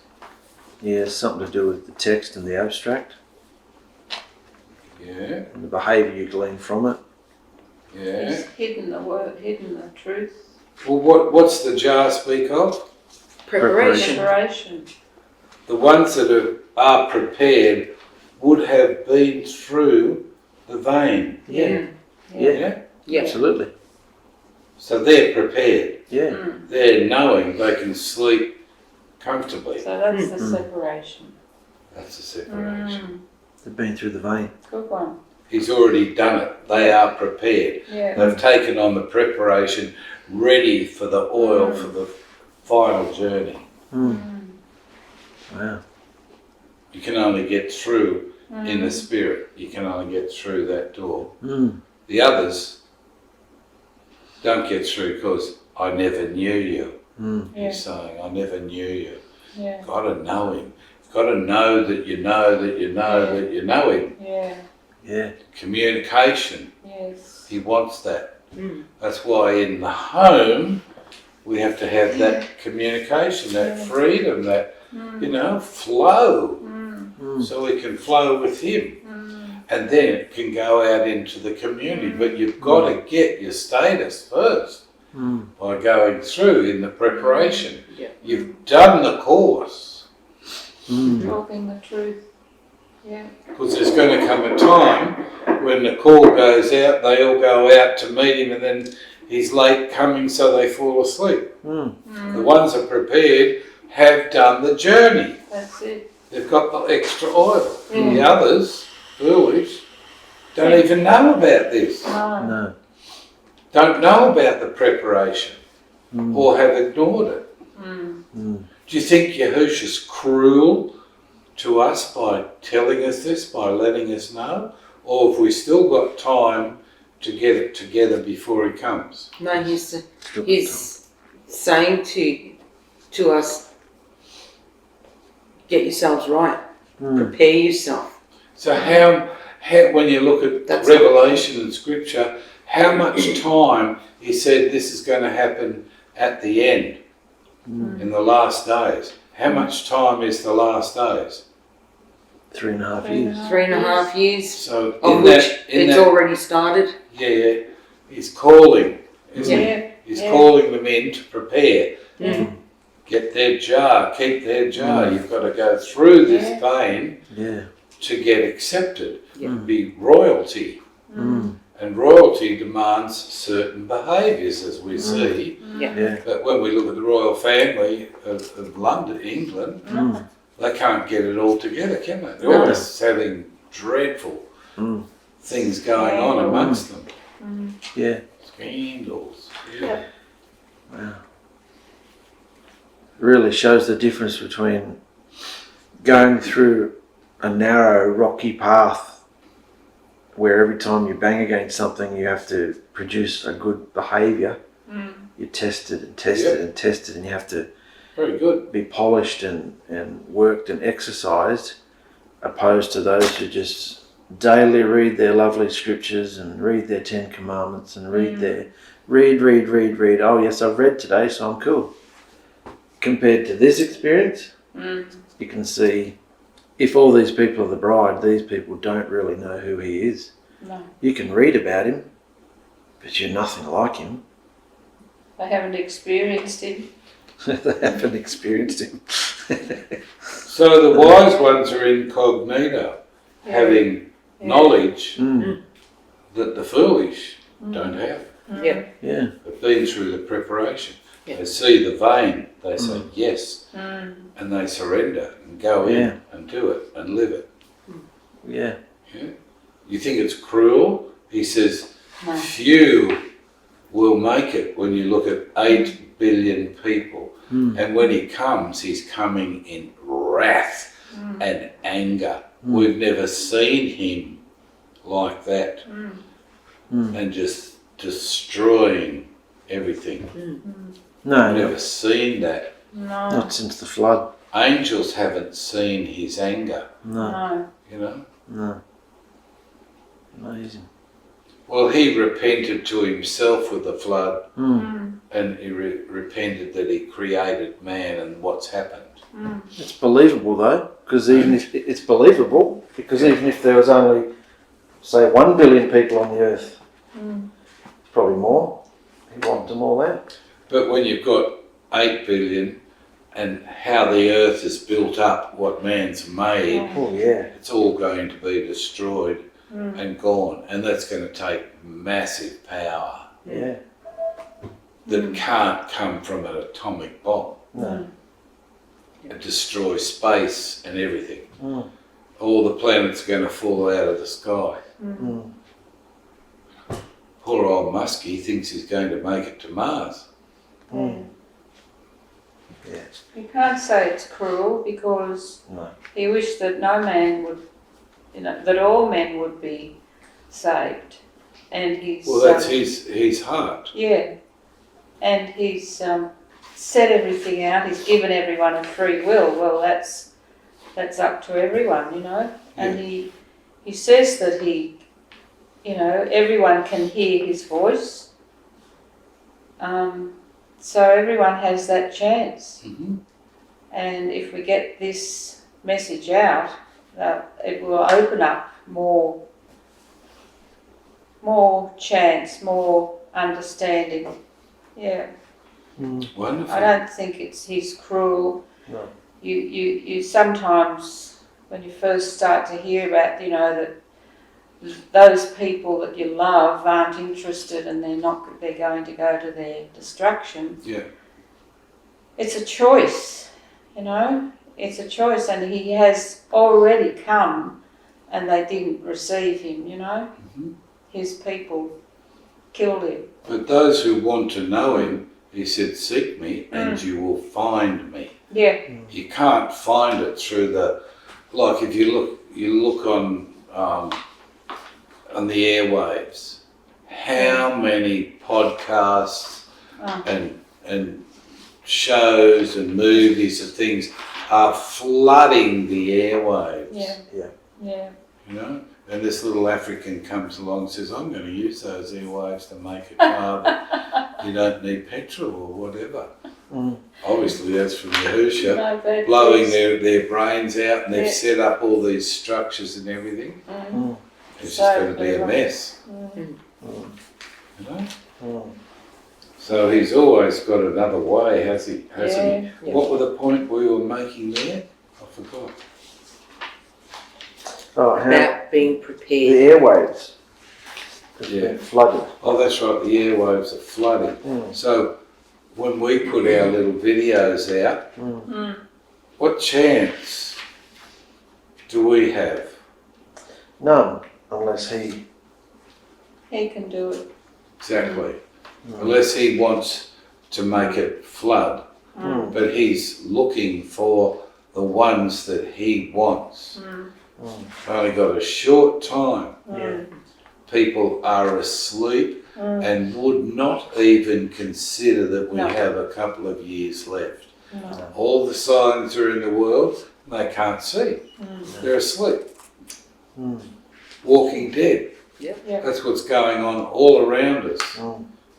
Yeah, something to do with the text and the abstract Yeah, and the behaviour you glean from it. yeah. He's hidden the word, hidden the truth. Well, what's the jar speak of? Preparation. Preparation. The ones that are prepared would have been through the vein. Yeah. Yeah? Yeah. Absolutely. So they're prepared. Yeah. They're knowing they can sleep comfortably. So that's the separation. That's the separation. They've been through the vein. Good one. He's already done it. They are prepared. Yeah. They've taken on the preparation, ready for the oil for the final journey. Wow. only get through in the spirit. You can only get through that door. Mm. The others don't get through because I never knew you. Mm. He's saying, I never knew you. Yeah. Got to know him. Got to know that you know that you know that you know him. Yeah. Yeah. Communication. Yes. He wants that. Mm. That's why in the home we have to have that communication, that freedom, that, you know, flow. Mm. So we can flow with him. And then it can go out into the community. But you've got to get your status first Mm. by going through in the preparation. Yeah. You've done the course. Mm. Talking the truth. Yeah. Because there's going to come a time when the call goes out, they all go out to meet him, and then he's late coming, so they fall asleep. Mm. The ones that are prepared have done the journey. That's it. They've got the extra oil. Yeah. The others, foolish, don't even know about this. No. No. Don't know about the preparation Mm. or have ignored it. Mm. Mm. Do you think Yahusha's cruel to us by telling us this, by letting us know? Or have we still got time to get it together before he comes? No, he's saying to us, get yourselves right, Mm. prepare yourself. So how when you look at That's Revelation and Scripture, how much time he said this is going to happen at the end, in the last days? How much time is the last days? 3.5 years. 3.5 years, So of in which that, in it's that, already started. yeah, he's calling, isn't he? Yeah. He's Yeah. calling them in to prepare. Mm. Get their jar, keep their jar. You've got to go through this Yeah. vein Yeah. to get accepted. Yeah. Be royalty. Mm. And royalty demands certain behaviours, as we see. Yeah. Yeah. But when we look at the royal family of London, England, Mm. they can't get it all together, can they? They're No. always having dreadful Mm. things going on amongst them. Yeah. Scandals. Yeah. Wow. Really shows the difference between going through a narrow, rocky path where every time you bang against something you have to produce a good behaviour. You test it and test it and test it, and you have to Very good. be polished and worked and exercised, opposed to those who just daily read their lovely scriptures and read their 10 Commandments and read read. Oh yes, I've read today, so I'm cool. Compared to this experience, you can see if all these people are the bride, these people don't really know who he is. No. You can read about him, but you're nothing like him. They haven't experienced him. They haven't experienced him. So the wise ones are incognito, having knowledge Mm. that the foolish don't have. Yeah. Yeah. They've been through the preparation. Yeah. They see the vein, they say yes, and they surrender and go Yeah. in and do it and live it. Yeah. Yeah? You think it's cruel? He says, No. few will make it when you look at 8 billion people. Mm. And when he comes, he's coming in wrath and anger. We've never seen him like that and just destroying everything. No, Never seen that. No. not since the flood. Angels haven't seen his anger, No, No. you know. no. Amazing. Well, he repented to himself with the flood, Mm. and he repented that he created man and what's happened. It's believable though, because even if it's believable, because even if there was only, say, 1 billion people on the earth, probably more. He wiped them all out. But when you've got 8 billion and how the earth is built up, what man's made, Oh yeah. it's all going to be destroyed and gone. And that's going to take massive power Yeah. that can't come from an atomic bomb. No. It destroys space and everything. Mm. All the planets are going to fall out of the sky. Mm. Poor old Muskie thinks he's going to make it to Mars. Mm. You can't say it's cruel because No. he wished that no man would, that all men would be saved. And he's Well, that's his heart. yeah, and he's set everything out. He's given everyone a free will. Well, that's up to everyone, And he says that everyone can hear his voice. So everyone has that chance. Mm-hmm. And if we get this message out, it will open up more chance, more understanding. Yeah. Wonderful. I don't think he's cruel. No. You sometimes, when you first start to hear about, that those people that you love aren't interested and they're going to go to their destruction. Yeah. It's a choice, It's a choice, and he has already come and they didn't receive him, Mm-hmm. His people killed him. But those who want to know him, he said, seek me and you will find me. Yeah. You can't find it through like if you look on the airwaves, how many podcasts and shows and movies and things are flooding the airwaves. Yeah. And this little African comes along and says, I'm going to use those airwaves to make a car that you don't need petrol or whatever. Obviously that's from Yahusha, No, blowing their brains out, and they've set up all these structures and everything. It's just going to be a mess. So he's always got another way, hasn't he? What were the point we were making there? I forgot. Oh, how About being the prepared. airwaves. Yeah. Flooded. Oh, that's right, the airwaves are flooding. So when we put our little videos out, what chance do we have? None, unless he. He can do it. Exactly. Unless he wants to make it flood. But he's looking for the ones that he wants. Only got a short time. People are asleep and would not even consider that we have a couple of years left. All the signs are in the world, and they can't see. They're asleep. Walking dead. That's what's going on all around us.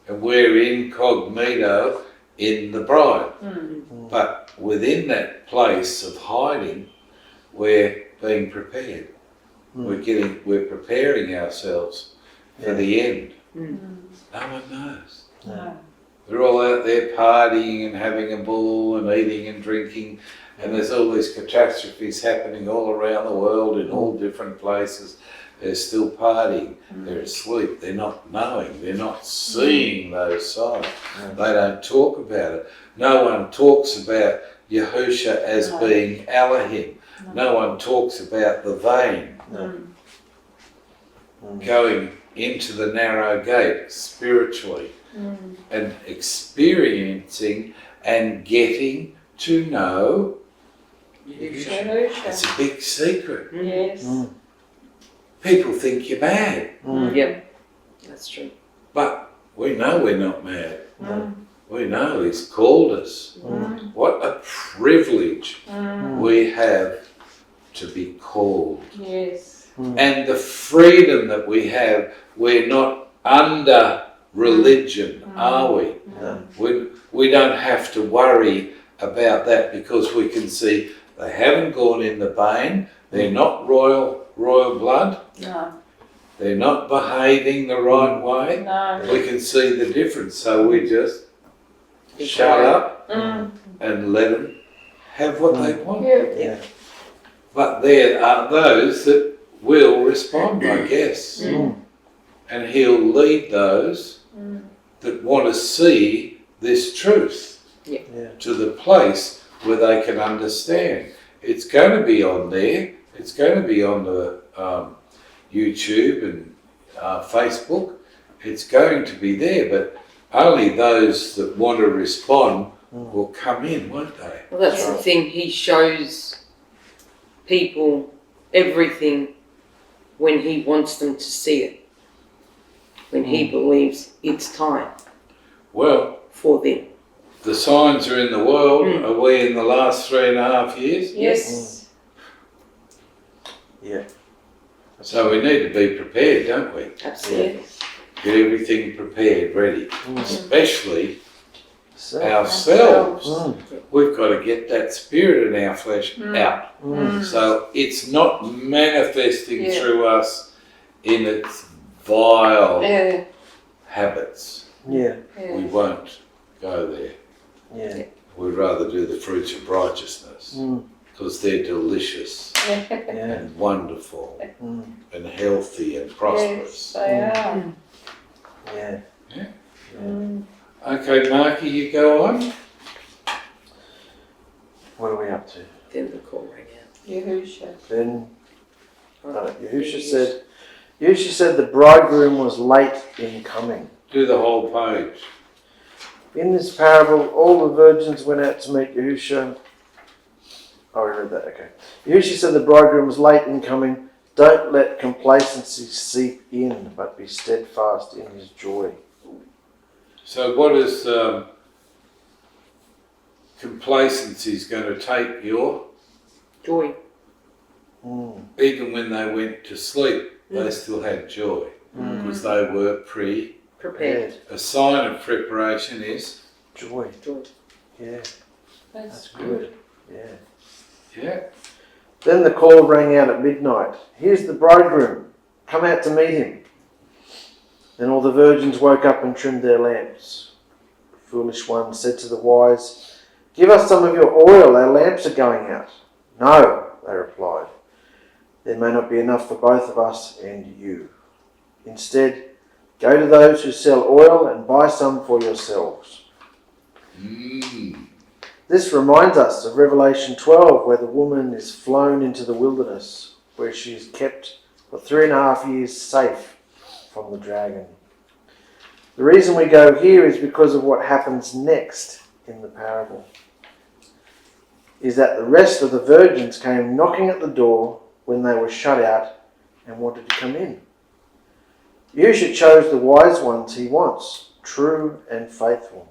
And we're incognito in the bride. But within that place of hiding, we're being prepared. We're preparing ourselves for the end. No one knows. No. They're all out there partying and having a ball and eating and drinking, and there's all these catastrophes happening all around the world in all different places. They're still partying. They're asleep. They're not knowing. They're not seeing those signs. They don't talk about it. No one talks about Yahusha as being Alahim. No one talks about the vein going into the narrow gate spiritually and experiencing and getting to know Yahusha. It's a big secret. Yes. People think you're mad, Yep, that's true. but we know we're not mad. We know He's called us. What a privilege we have to be called. Yes. And the freedom that we have, we're not under religion, are we? We don't have to worry about that because we can see they haven't gone in the vein, they're not royal blood, No. they're not behaving the right way. No. We can see the difference, so we just shut up and let them have what they want. Yeah. But there are those that will respond, I guess. And He'll lead those that want to see this truth to the place where they can understand. It's going to be on there. It's going to be on the YouTube and Facebook. It's going to be there, but only those that want to respond will come in, won't they? Well, that's the thing. He shows people everything when he wants them to see it. When he believes it's time Well, for them. the signs are in the world. Are we in the last 3.5 years? Yes. Yeah. So we need to be prepared, don't we? Absolutely. Get everything prepared, ready. Especially So, ourselves. mm, We've got to get that spirit in our flesh out. So it's not manifesting Yeah. through us in its vile Yeah. habits. yeah, We won't go there. yeah. We'd rather do the fruits of righteousness because they're delicious Yeah. and wonderful Mm, and healthy and Yes, prosperous. they are. yeah. Okay, Marky, you go on. What are we up to? Then the call rang out. Yahusha. Then Yahusha said the bridegroom was late in coming. Do the whole page. In this parable, all the virgins went out to meet Yahusha. Oh, I read that, okay. Yahusha said the bridegroom was late in coming. Don't let complacency seep in, but be steadfast in his joy. So what is complacency is going to take your, Joy. even when they went to sleep, they still had joy because they were Prepared. A sign of preparation is Joy. Joy. Yeah, That's good. Yeah. yeah. Then the call rang out at midnight. Here's the bridegroom. Come out to meet him. Then all the virgins woke up and trimmed their lamps. The foolish one said to the wise, give us some of your oil, our lamps are going out. No, they replied. There may not be enough for both of us and you. Instead, go to those who sell oil and buy some for yourselves. This reminds us of Revelation 12, where the woman is flown into the wilderness, where she is kept for 3.5 years safe from the dragon. The reason we go here is because of what happens next in the parable. Is that the rest of the virgins came knocking at the door when they were shut out and wanted to come in. Yahusha chose the wise ones he wants, true and faithful,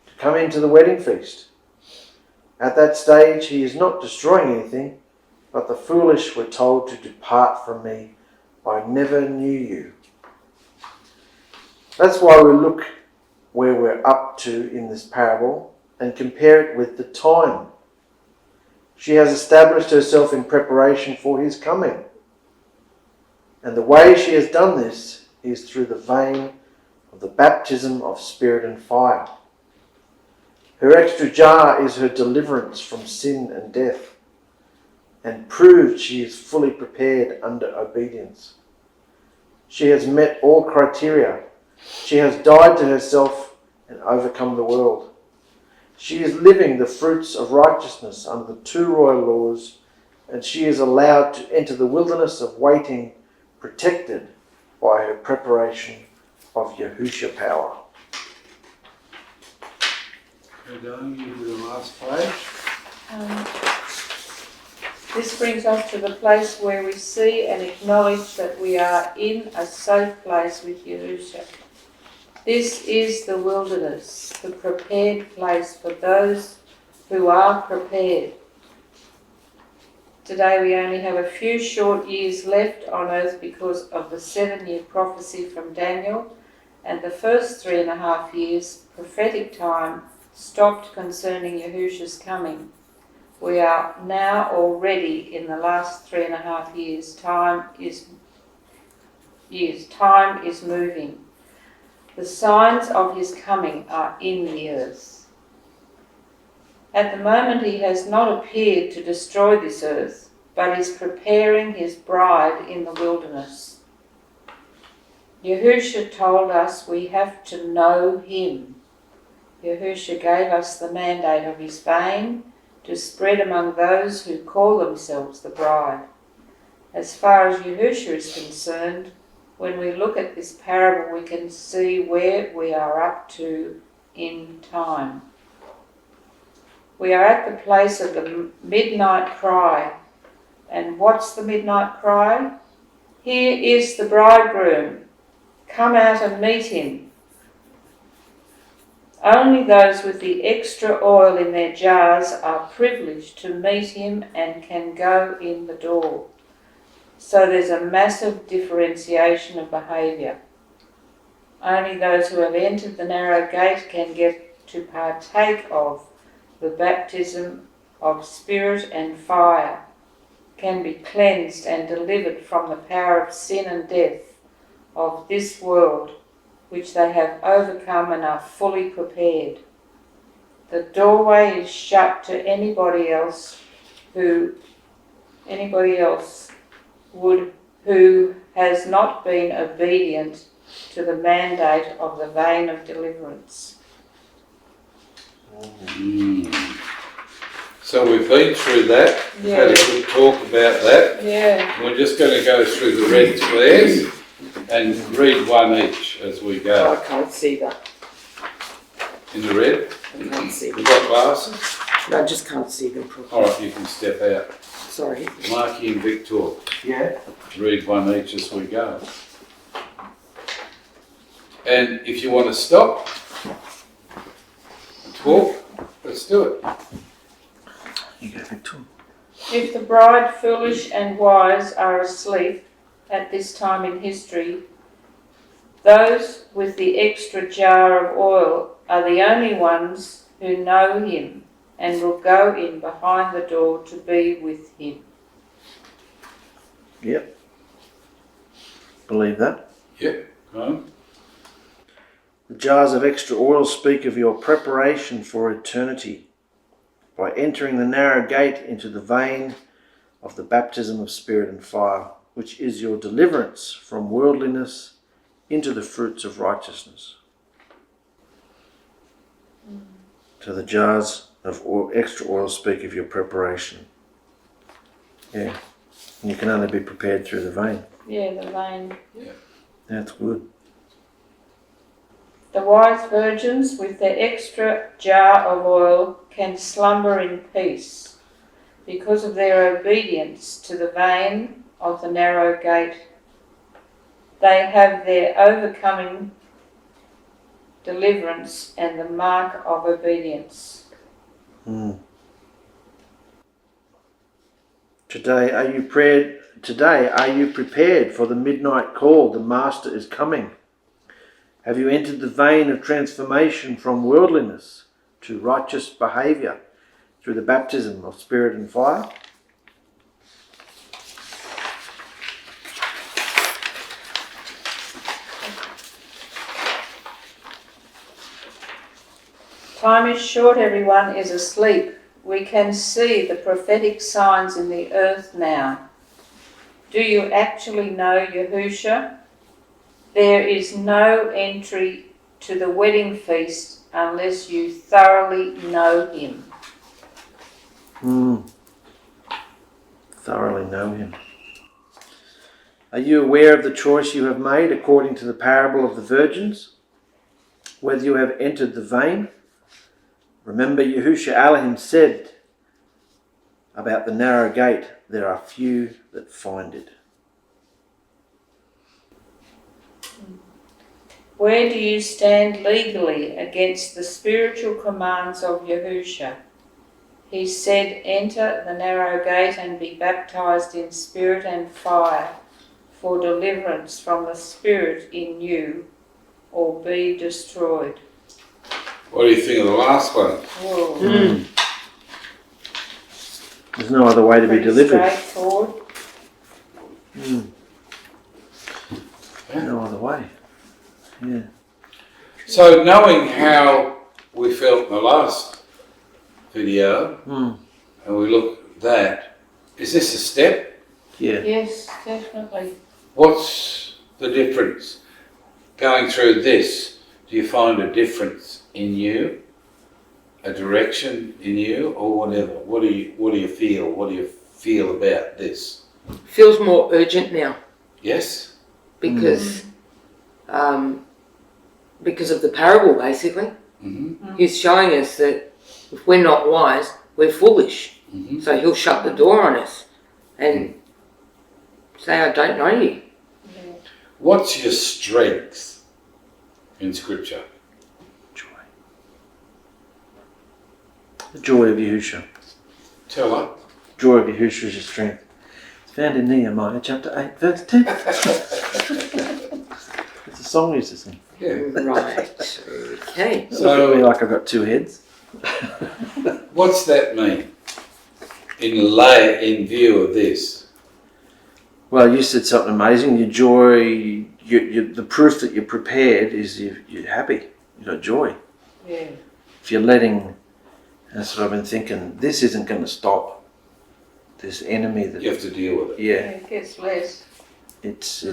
to come into the wedding feast. At that stage, he is not destroying anything, but the foolish were told to depart from me. I never knew you. That's why we look where we're up to in this parable and compare it with the time. She has established herself in preparation for his coming. And the way she has done this is through the vein of the baptism of spirit and fire. Her extra jar is her deliverance from sin and death, and proved she is fully prepared under obedience. She has met all criteria. She has died to herself and overcome the world. She is living the fruits of righteousness under the 2 royal laws, and she is allowed to enter the wilderness of waiting, protected by her preparation of Yahusha power. We're going into the last page. This brings us to the place where we see and acknowledge that we are in a safe place with Yahusha. This is the wilderness, the prepared place for those who are prepared. Today we only have a few short years left on earth because of the 7-year prophecy from Daniel, and the first 3.5 years prophetic time stopped concerning Yahusha's coming. We are now already in the last 3.5 years. Time is moving. The signs of his coming are in the earth. At the moment he has not appeared to destroy this earth, but is preparing his bride in the wilderness. Yahusha told us we have to know him. Yahusha gave us the mandate of his vein to spread among those who call themselves the bride. As far as Yahusha is concerned, when we look at this parable, we can see where we are up to in time. We are at the place of the midnight cry. And what's the midnight cry? Here is the bridegroom. Come out and meet him. Only those with the extra oil in their jars are privileged to meet him and can go in the door. So there's a massive differentiation of behaviour. Only those who have entered the narrow gate can get to partake of the baptism of spirit and fire, can be cleansed and delivered from the power of sin and death of this world, which they have overcome and are fully prepared. The doorway is shut to anybody else who has not been obedient to the mandate of the vein of deliverance. So we've been through that. We've had a good talk about that. Yeah. We're just going to go through the red squares and read one each as we Oh, go. I can't see that. In the red? I can't see them. We've got glasses? No, I just can't see them properly. Alright, you can step out. Sorry. Marky and Victor, Yeah. read one each as we go. And if you want to stop, talk, let's do it. You go, Victor. If the bride, foolish and wise, are asleep at this time in history, those with the extra jar of oil are the only ones who know him and will go in behind the door to be with him. Yep. Believe that. Yep, go on. The jars of extra oil speak of your preparation for eternity by entering the narrow gate into the vein of the baptism of spirit and fire, which is your deliverance from worldliness into the fruits of righteousness. So the jars of extra oil speak of your preparation. Yeah. And you can only be prepared through the vein. Yeah, the vein. That's good. The wise virgins with their extra jar of oil can slumber in peace because of their obedience to the vein of the narrow gate. They have their overcoming deliverance and the mark of obedience. Today, are you prepared for the midnight call? The Master is coming. Have you entered the vein of transformation from worldliness to righteous behaviour through the baptism of spirit and fire? Time is short, everyone is asleep. We can see the prophetic signs in the earth now. Do you actually know Yahusha? There is no entry to the wedding feast unless you thoroughly know him. Thoroughly know him. Are you aware of the choice you have made according to the parable of the virgins? Whether you have entered the vein? Remember, Yahusha Alahim said about the narrow gate, there are few that find it. Where do you stand legally against the spiritual commands of Yahusha? He said, enter the narrow gate and be baptized in spirit and fire for deliverance from the spirit in you, or be destroyed. What do you think of the last one? Whoa. There's no other way to be Pretty delivered. straightforward. No other way. Yeah. So knowing how we felt in the last video, and we look at that, is this a step? Yeah. Yes, definitely. What's the difference? Going through this, do you find a difference in you? A direction in you, or whatever? What do you feel? What do you feel about this? Feels more urgent now Yes? because of the parable, basically. Mm-hmm. He's showing us that if we're not wise, we're foolish. Mm-hmm. So he'll shut the door on us and say, I don't know you. What's your strength in Scripture? Joy. The joy of Yahusha. Tell her. Joy of Yahusha is your strength. It's found in Nehemiah chapter 8, verse 10. It's a song we used to sing. Yeah. Right. Okay. Look at me like I've got two heads. What's that mean? In view of this. Well, you said something amazing. Your joy, the proof that you're prepared is you're happy. You've got joy. Yeah. If you're letting, that's what I've been thinking, this isn't going to stop. This enemy that... You have to deal with it. Yeah. It gets less. It's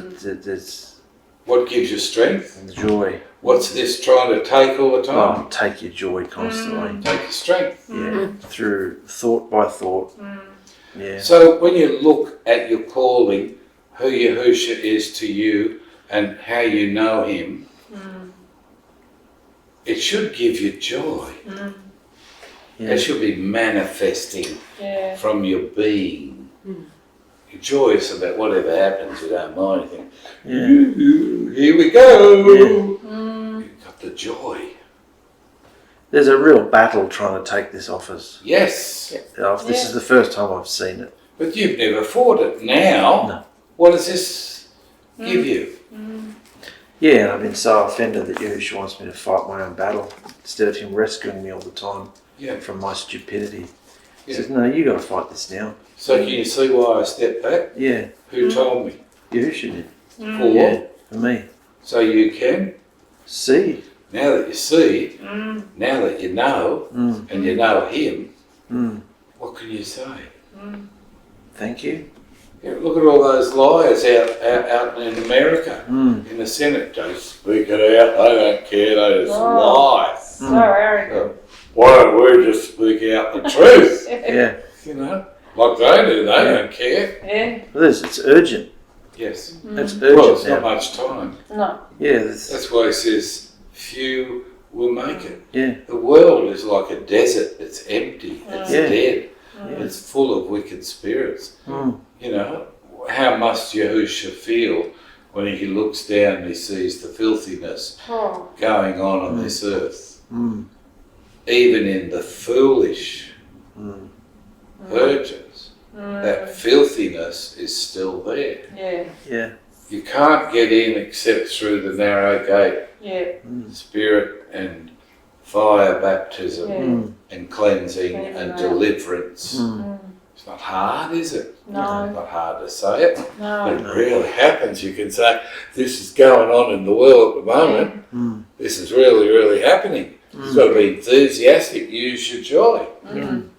What gives you strength? joy. What's this trying to take all the time? Oh, take your joy constantly. Take your strength. Yeah. Through thought by thought. Yeah. So when you look at your calling, who Yahusha is to you and how you know him, it should give you joy. Yeah. It should be manifesting from your being. You're joyous about whatever happens, you don't mind anything. Yeah. Here we go. You've got the joy. There's a real battle trying to take this off us. Yes. This is the first time I've seen it. But you've never fought it. Now, No. what does this give you? Yeah, and I've been so offended that Yahushua wants me to fight my own battle instead of him rescuing me all the time from my stupidity. He says, no, you got to fight this now. So can you see why I stepped back? Yeah, Who told me? Yahushua did. For what? For me. So you can, See? now that you see, now that you know, and you know him, what can you say? Thank you. Yeah, look at all those liars out in America, in the Senate. Don't speak it out, they don't care, they just lie. So arrogant. Why don't we just speak out the truth? Yeah. You know, like they do, they don't care. Yeah. Well, it's urgent. Yes. It's urgent Well, it's now. not much time. No. Yeah, That's why he says, few will make it. yeah. The world is like a desert. It's empty. It's dead. It's full of wicked spirits. You know, how must Yahusha feel when he looks down and he sees the filthiness going on this earth? Even in the foolish virgins, that filthiness is still there. Yeah. Yeah. You can't get in except through the narrow gate. Yeah. Spirit and fire baptism and cleansing and deliverance. It's not hard, is it? No. It's not hard to say it. But No. it really happens. You can say, this is going on in the world at the moment. This is really, really happening. You've got to be enthusiastic. Use your joy.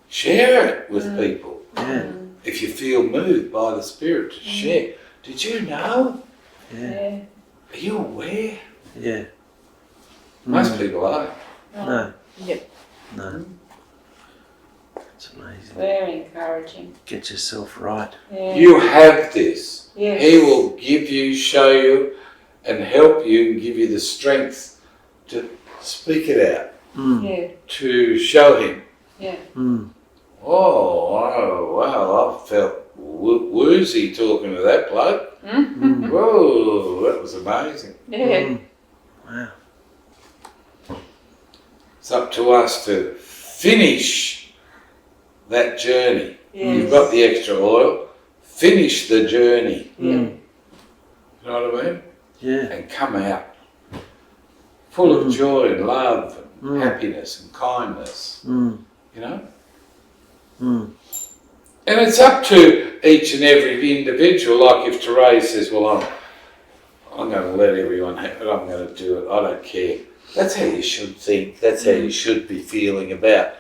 Share it with people. Yeah. If you feel moved by the Spirit to share. Did you know? Yeah. Are you aware? Yeah. Most people are. No. Yep. No. It's amazing. Very encouraging. Get yourself right. Yeah. You have this. Yes. He will give you, show you, and help you and give you the strength to speak it out, Yeah. to show him. Yeah. Oh, wow, I felt woozy talking to that bloke. Whoa, that was amazing. Yeah. Wow. It's up to us to finish that journey. Yes. You've got the extra oil, finish the journey. Yeah. You know what I mean? Yeah. And come out full of joy and love and happiness and kindness. You know? And it's up to each and every individual. Like if Therese says, well, I'm going to let everyone have it, I'm going to do it, I don't care. That's how you should think. That's how you should be feeling about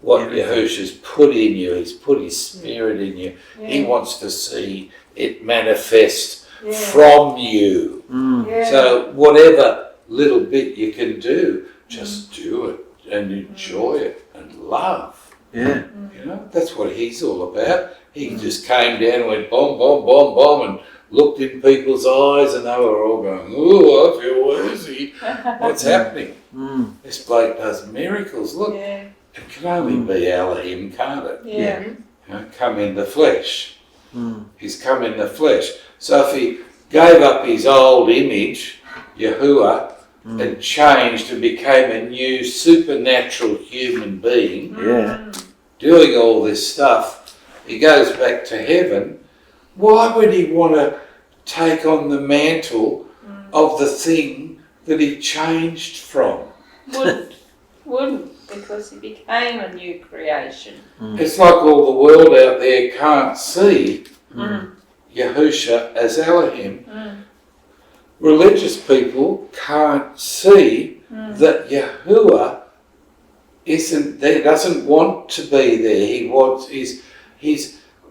what Yahusha's put in you. He's put his spirit in you. He wants to see it manifest from you. Yeah. So whatever little bit you can do, just do it and enjoy it and love. Yeah. You know, that's what he's all about. He just came down and went bomb, bomb, bomb, bomb and looked in people's eyes and they were all going, ooh, I feel woozy. What's happening? This bloke does miracles. Look, Yeah. it can only be Alahim, can't it? Yeah. You know, come in the flesh. Mm. He's come in the flesh. So if he gave up his old image, Yahuah, and changed and became a new supernatural human being, Yeah. doing all this stuff, he goes back to heaven. Why would he want to take on the mantle of the thing that he changed from? Wouldn't, because he became a new creation. It's like all the world out there can't see Yahusha as Alahim. Religious people can't see that Yahuah isn't there, doesn't want to be there. He wants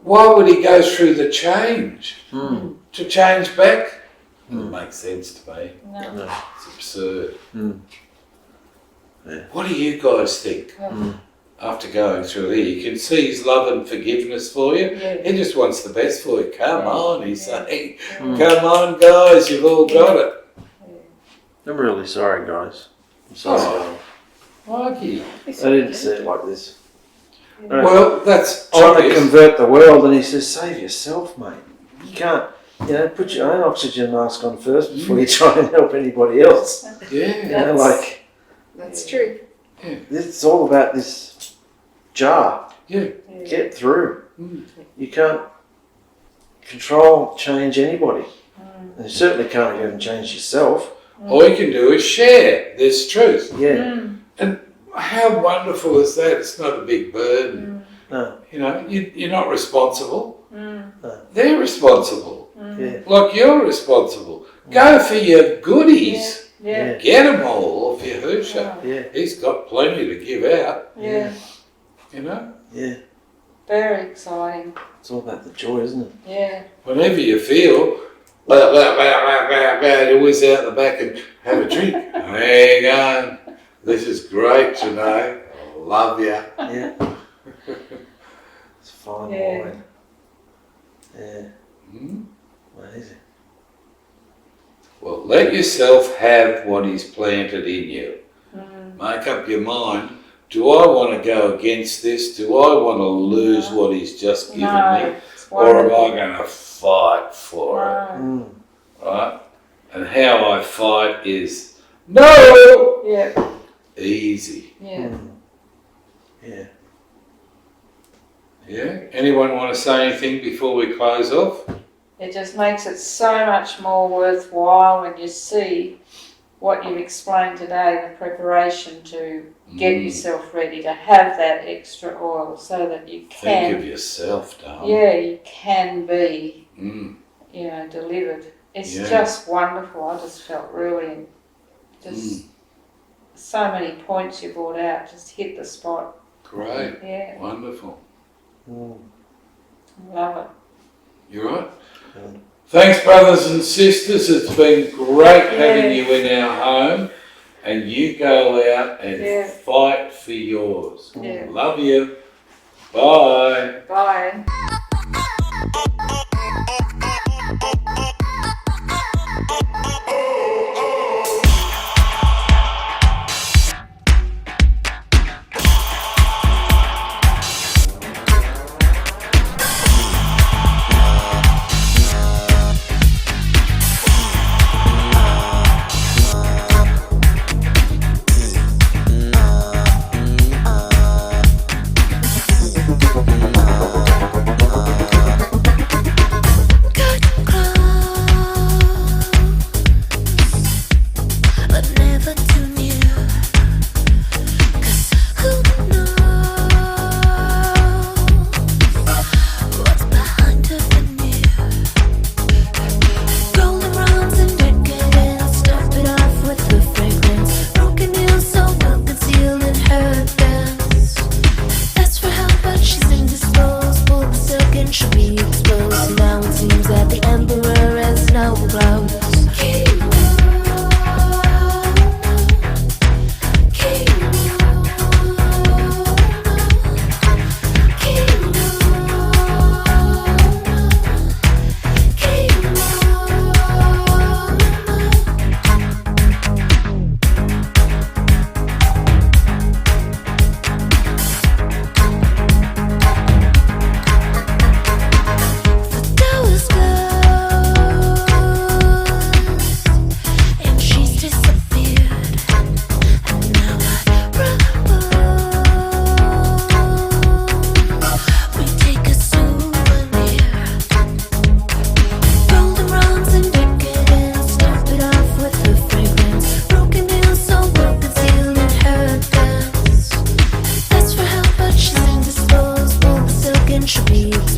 why would he go through the change? To change back? Doesn't make sense to me. No. It's absurd. Yeah. What do you guys think after going through here? You can see his love and forgiveness for you. Yeah. He just wants the best for you. Come on, he's saying. Come on, guys, you've all got it. I'm really sorry, guys. I'm sorry. Mikey. I didn't see it like this. Well, that's Trying to obvious. convert the world, and he says, save yourself, mate. You can't, put your own oxygen mask on first before you try and help anybody else. Yeah. Like, That's true. it's all about this jar. Yeah. Get through. You can't change anybody. And you certainly can't even change yourself. All you can do is share this truth. Yeah. How wonderful is that? It's not a big burden. No. You know, you're not responsible. No. They're responsible. Yeah. Like you're responsible. Go for your goodies. Yeah. Get them all off Yahusha. Yeah. He's got plenty to give out, Yeah. you know. Yeah. Very exciting. It's all about the joy, isn't it? Yeah. Whenever you feel, it was out the back and have a drink. Hang on. This is great today. I love you. Yeah. It's fine Yeah. wine. Yeah. Hmm? Amazing. Well, let yourself have what he's planted in you. Make up your mind. Do I want to go against this? Do I want to lose what he's just given me? It's Or am I wonderful. going to fight for it? No. Right? And how I fight is no! Yeah. Easy. Yeah. Yeah. Yeah? Anyone want to say anything before we close off? It just makes it so much more worthwhile when you see what you've explained today, the preparation to get yourself ready to have that extra oil so that you Think of can, yourself, darling. you can be, Mm. delivered. It's Yeah. just wonderful. I just felt really, so many points you brought out, just hit the spot. Great. Yeah, Wonderful. love it. You right? Thanks, brothers and sisters. It's been great having you in our home. And you go out and fight for yours. Yeah. Love you. Bye. Bye.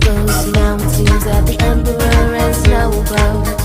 goes down, seems that the emperor has no growth.